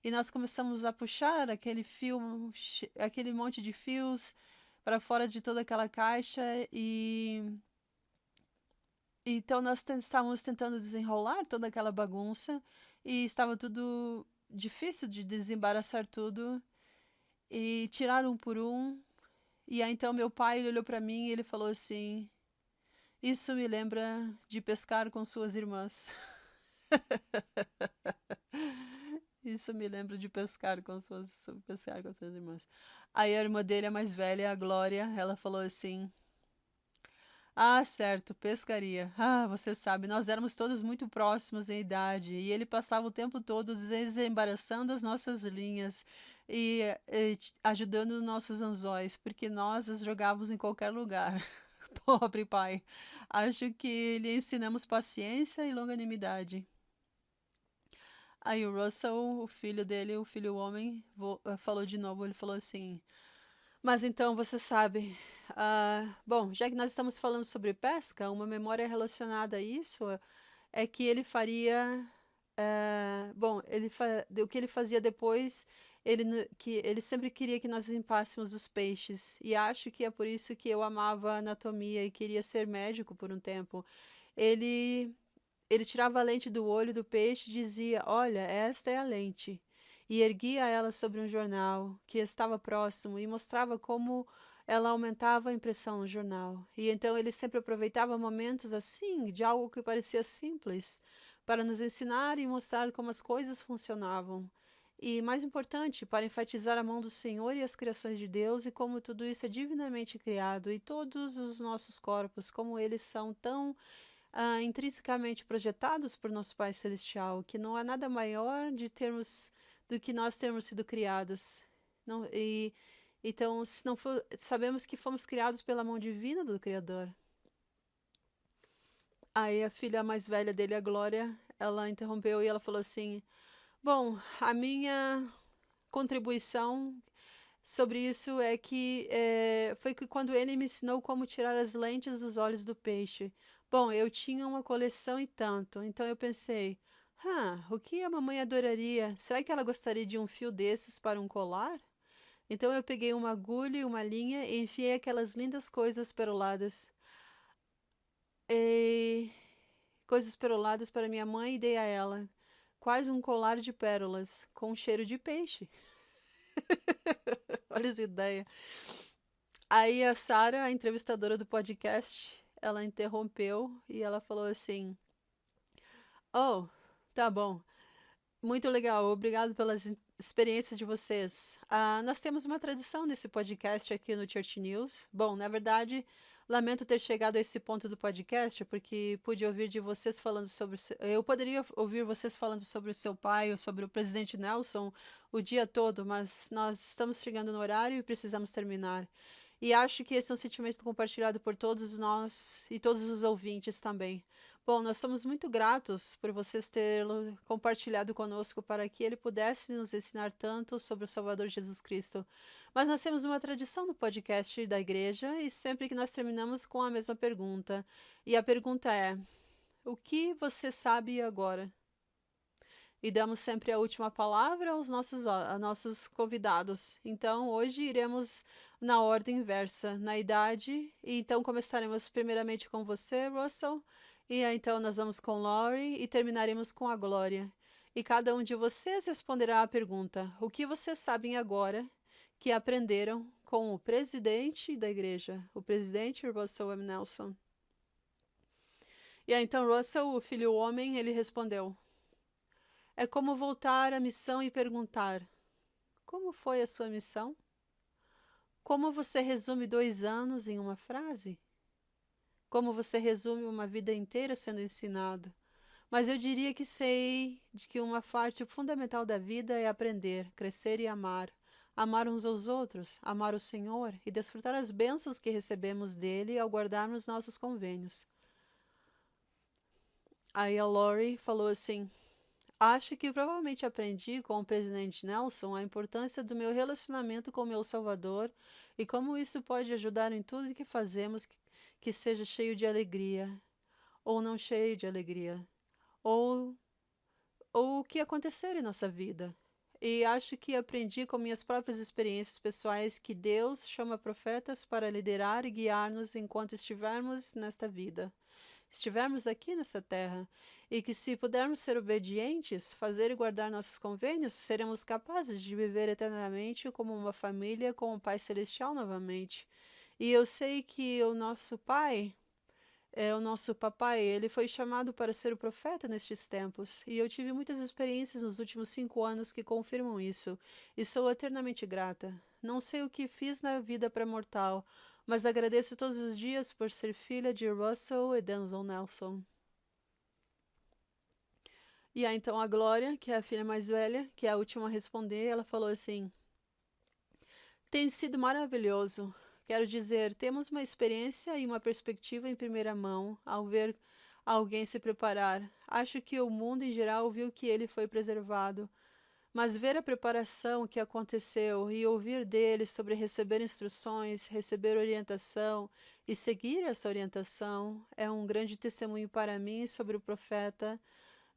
E nós começamos a puxar aquele fio, aquele monte de fios para fora de toda aquela caixa e então nós estávamos tentando desenrolar toda aquela bagunça e estava tudo difícil de desembaraçar tudo e tirar um por um. E aí então meu pai ele olhou para mim e ele falou assim: "Isso me lembra de pescar com suas irmãs." Isso me lembra de pescar com suas irmãs. Aí a irmã dele, a mais velha, a Glória, ela falou assim: "Ah, certo, pescaria. Ah, você sabe, nós éramos todos muito próximos em idade e ele passava o tempo todo desembaraçando as nossas linhas e ajudando nossos anzóis, porque nós as jogávamos em qualquer lugar." Pobre pai. Acho que lhe ensinamos paciência e longanimidade. Aí o Russell, o filho dele, o filho homem, falou de novo. Ele falou assim: "Mas então você sabe, bom, já que nós estamos falando sobre pesca, uma memória relacionada a isso é que ele faria, bom, o que ele fazia depois, que ele sempre queria que nós limpássemos os peixes. E acho que é por isso que eu amava anatomia e queria ser médico por um tempo. Ele ele tirava a lente do olho do peixe e dizia: "Olha, esta é a lente." E erguia ela sobre um jornal que estava próximo e mostrava como ela aumentava a impressão no jornal. E então ele sempre aproveitava momentos assim, de algo que parecia simples, para nos ensinar e mostrar como as coisas funcionavam. E, mais importante, para enfatizar a mão do Senhor e as criações de Deus e como tudo isso é divinamente criado, e todos os nossos corpos, como eles são tão intrinsecamente projetados por nosso Pai Celestial, que não há nada maior do que nós termos sido criados. Não, então, se não for, sabemos que fomos criados pela mão divina do Criador. Aí a filha mais velha dele, a Glória, ela interrompeu e ela falou assim: "Bom, a minha contribuição sobre isso é que foi que quando ele me ensinou como tirar as lentes dos olhos do peixe. Bom, eu tinha uma coleção e tanto, então eu pensei, o que a mamãe adoraria? Será que ela gostaria de um fio desses para um colar?" Então eu peguei uma agulha e uma linha e enfiei aquelas lindas e coisas peroladas para minha mãe e dei a ela, quase um colar de pérolas, com cheiro de peixe. Olha essa ideia. Aí a Sarah, a entrevistadora do podcast, ela interrompeu e ela falou assim: "Oh, tá bom. Muito legal. Obrigado pelas experiências de vocês. Nós temos uma tradição nesse podcast aqui no Church News. Bom, na verdade, lamento ter chegado a esse ponto do podcast, porque pude ouvir de vocês falando sobre. Eu poderia ouvir vocês falando sobre o seu pai ou sobre o presidente Nelson o dia todo, mas nós estamos chegando no horário e precisamos terminar. E acho que esse é um sentimento compartilhado por todos nós e todos os ouvintes também. Bom, nós somos muito gratos por vocês terem compartilhado conosco para que ele pudesse nos ensinar tanto sobre o Salvador Jesus Cristo. Mas nós temos uma tradição no podcast da igreja e sempre que nós terminamos com a mesma pergunta. E a pergunta é: o que você sabe agora? E damos sempre a última palavra a nossos convidados. Então, hoje iremos na ordem inversa, na idade. E então começaremos primeiramente com você, Russell. E aí, então nós vamos com Laurie e terminaremos com a Glória. E cada um de vocês responderá à pergunta: o que vocês sabem agora que aprenderam com o presidente da igreja, o presidente Russell M. Nelson? E aí, então Russell, o filho homem, ele respondeu: é como voltar à missão e perguntar: como foi a sua missão? Como você resume 2 anos em uma frase? Como você resume uma vida inteira sendo ensinado? Mas eu diria que sei de que uma parte fundamental da vida é aprender, crescer e amar. Amar uns aos outros, amar o Senhor e desfrutar as bênçãos que recebemos dele ao guardarmos nossos convênios. Aí a Laurie falou assim: Acho que provavelmente aprendi com o presidente Nelson a importância do meu relacionamento com o meu Salvador e como isso pode ajudar em tudo que fazemos que seja cheio de alegria ou não cheio de alegria, ou, ou o que acontecer em nossa vida. E acho que aprendi com minhas próprias experiências pessoais que Deus chama profetas para liderar e guiar-nos enquanto estivermos nesta vida, estivermos aqui nessa terra, e que se pudermos ser obedientes, fazer e guardar nossos convênios, seremos capazes de viver eternamente como uma família com o Pai Celestial novamente. E eu sei que o nosso Pai o nosso papai, ele foi chamado para ser o profeta nestes tempos, e eu tive muitas experiências nos últimos 5 anos que confirmam isso, e sou eternamente grata. Não sei o que fiz na vida pré-mortal, mas agradeço todos os dias por ser filha de Russell e Denzel Nelson. E aí então a Glória, que é a filha mais velha, que é a última a responder, ela falou assim: tem sido maravilhoso. Quero dizer, temos uma experiência e uma perspectiva em primeira mão ao ver alguém se preparar. Acho que o mundo em geral viu que ele foi preservado. Mas ver a preparação que aconteceu e ouvir dele sobre receber instruções, receber orientação e seguir essa orientação é um grande testemunho para mim sobre o profeta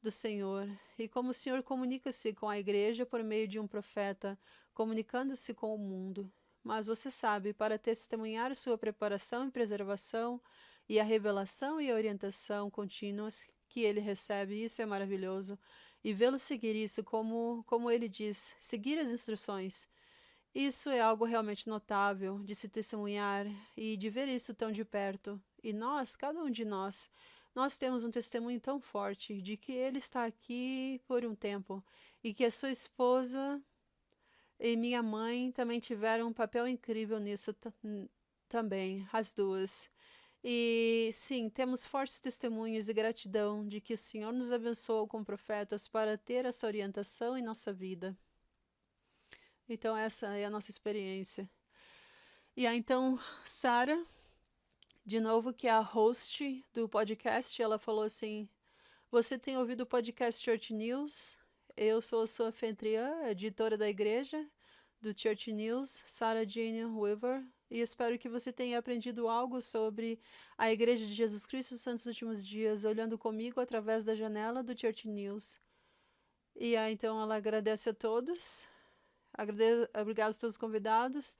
do Senhor. E como o Senhor comunica-se com a igreja por meio de um profeta, comunicando-se com o mundo. Mas você sabe, para testemunhar sua preparação e preservação, e a revelação e a orientação contínuas que ele recebe, isso é maravilhoso. E vê-lo seguir isso, como ele diz, seguir as instruções. Isso é algo realmente notável de se testemunhar e de ver isso tão de perto. E nós, cada um de nós temos um testemunho tão forte de que ele está aqui por um tempo e que a sua esposa e minha mãe também tiveram um papel incrível nisso também, as duas. E sim, temos fortes testemunhos e gratidão de que o Senhor nos abençoou com profetas para ter essa orientação em nossa vida. Então essa é a nossa experiência. E aí então, Sarah, de novo, que é a host do podcast, ela falou assim: você tem ouvido o podcast Church News? Eu sou a sua anfitriã, editora da igreja do Church News, Sarah Jane Weaver, e espero que você tenha aprendido algo sobre a Igreja de Jesus Cristo dos Santos Últimos Dias, olhando comigo através da janela do Church News. E aí, então, ela agradece a todos, obrigado a todos os convidados,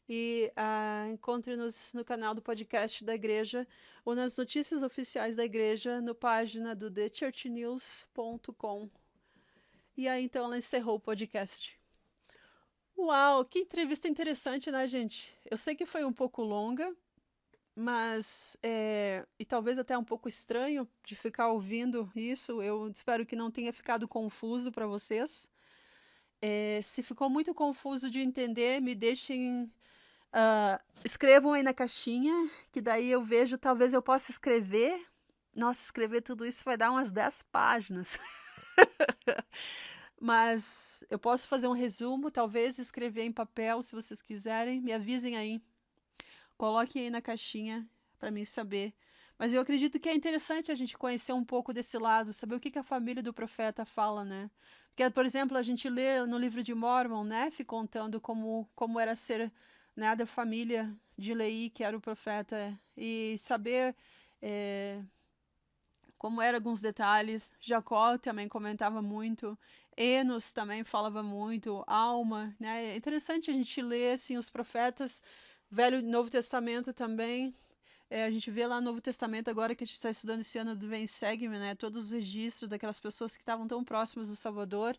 e encontre-nos no canal do podcast da igreja ou nas notícias oficiais da igreja no página do thechurchnews.com. E aí, então, ela encerrou o podcast. Uau, que entrevista interessante, né, gente? Eu sei que foi um pouco longa, mas e talvez até um pouco estranho de ficar ouvindo isso. Eu espero que não tenha ficado confuso para vocês. Se ficou muito confuso de entender, me deixem, escrevam aí na caixinha, que daí eu vejo, talvez eu possa escrever. Nossa, escrever tudo isso vai dar umas 10 páginas. Mas eu posso fazer um resumo, talvez escrever em papel, se vocês quiserem. Me avisem aí. Coloquem aí na caixinha para mim saber. Mas eu acredito que é interessante a gente conhecer um pouco desse lado, saber o que a família do profeta fala, né? Porque, por exemplo, a gente lê no livro de Mormon, né? Contando como era ser, né, da família de Leí, que era o profeta, e saber como eram alguns detalhes. Jacó também comentava muito, Enos também falava muito, Alma, né? É interessante a gente ler assim, os profetas, Velho e Novo Testamento também. A gente vê lá no Novo Testamento, agora que a gente está estudando esse ano do Vem Segue-me, né? Todos os registros daquelas pessoas que estavam tão próximas do Salvador.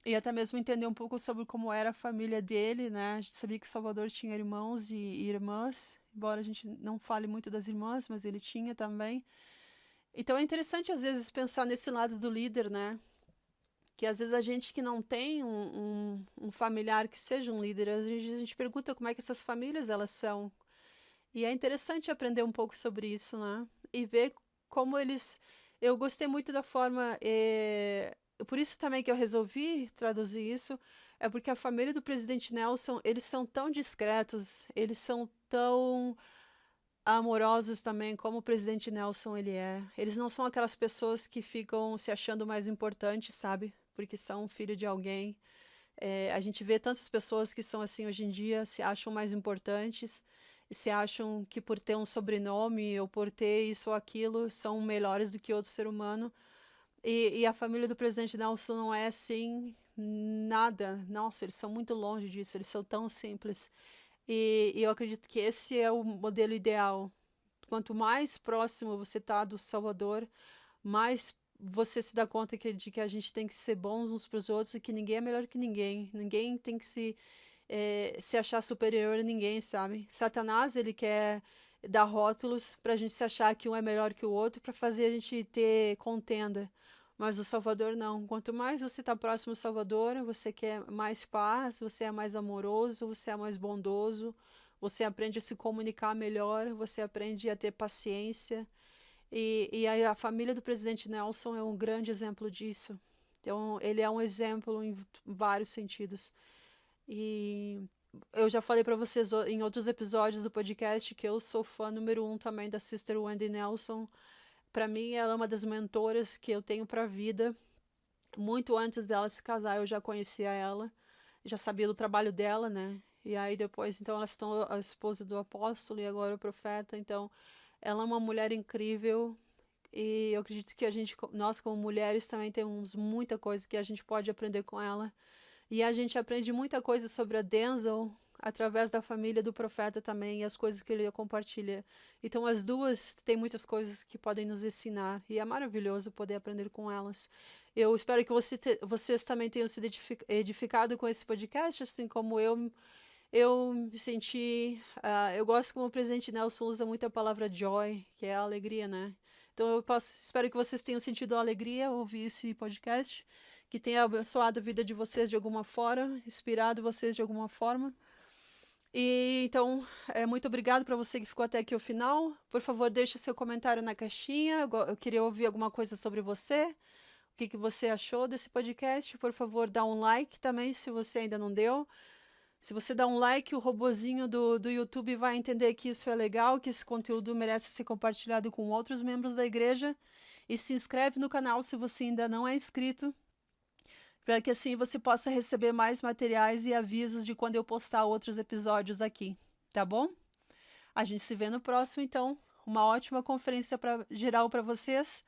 E até mesmo entender um pouco sobre como era a família dele, né? A gente sabia que o Salvador tinha irmãos e irmãs, embora a gente não fale muito das irmãs, mas ele tinha também. Então é interessante às vezes pensar nesse lado do líder, né? Que às vezes a gente que não tem um familiar que seja um líder, a gente pergunta como é que essas famílias elas são. E é interessante aprender um pouco sobre isso, né? E ver como eles... Eu gostei muito da forma... Por isso também que eu resolvi traduzir isso, é porque a família do presidente Nelson, eles são tão discretos, eles são tão amorosos também, como o presidente Nelson ele é. Eles não são aquelas pessoas que ficam se achando mais importantes, sabe? Porque são filho de alguém. A gente vê tantas pessoas que são assim hoje em dia, se acham mais importantes, e se acham que por ter um sobrenome ou por ter isso ou aquilo, são melhores do que outro ser humano. E a família do presidente Nelson não é assim, nada. Nossa, eles são muito longe disso, eles são tão simples. E eu acredito que esse é o modelo ideal. Quanto mais próximo você está do Salvador, mais você se dá conta de que a gente tem que ser bons uns para os outros e que ninguém é melhor que ninguém. Ninguém tem que se achar superior a ninguém, sabe? Satanás, ele quer dar rótulos para a gente se achar que um é melhor que o outro, para fazer a gente ter contenda. Mas o Salvador não. Quanto mais você está próximo do Salvador, você quer mais paz, você é mais amoroso, você é mais bondoso, você aprende a se comunicar melhor, você aprende a ter paciência. E a família do presidente Nelson é um grande exemplo disso. Então, ele é um exemplo em vários sentidos. E eu já falei para vocês em outros episódios do podcast que eu sou fã número 1 também da Sister Wendy Nelson. Para mim, ela é uma das mentoras que eu tenho para a vida. Muito antes dela se casar, eu já conhecia ela, já sabia do trabalho dela, né? E aí depois, então, ela se tornou a esposa do apóstolo e agora o profeta. Então, ela é uma mulher incrível e eu acredito que nós como mulheres também temos muita coisa que a gente pode aprender com ela. E a gente aprende muita coisa sobre a Denzel através da família do profeta também e as coisas que ele compartilha. Então as duas têm muitas coisas que podem nos ensinar e é maravilhoso poder aprender com elas. Eu espero que vocês também tenham sido edificado com esse podcast, assim como eu me senti. Eu gosto como o presidente Nelson usa muito a palavra joy, que é a alegria, né? Então espero que vocês tenham sentido a alegria ao ouvir esse podcast, que tenha abençoado a vida de vocês de alguma forma, inspirado vocês de alguma forma. E então, muito obrigado para você que ficou até aqui ao final. Por favor, deixe seu comentário na caixinha. Eu queria ouvir alguma coisa sobre você. O que você achou desse podcast? Por favor, dá um like também, se você ainda não deu. Se você dá um like, o robozinho do YouTube vai entender que isso é legal, que esse conteúdo merece ser compartilhado com outros membros da igreja. E se inscreve no canal se você ainda não é inscrito, para que assim você possa receber mais materiais e avisos de quando eu postar outros episódios aqui, tá bom? A gente se vê no próximo, então. Uma ótima conferência geral para vocês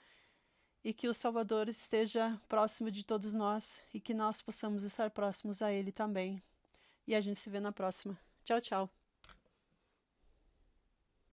e que o Salvador esteja próximo de todos nós e que nós possamos estar próximos a Ele também. E a gente se vê na próxima. Tchau, tchau.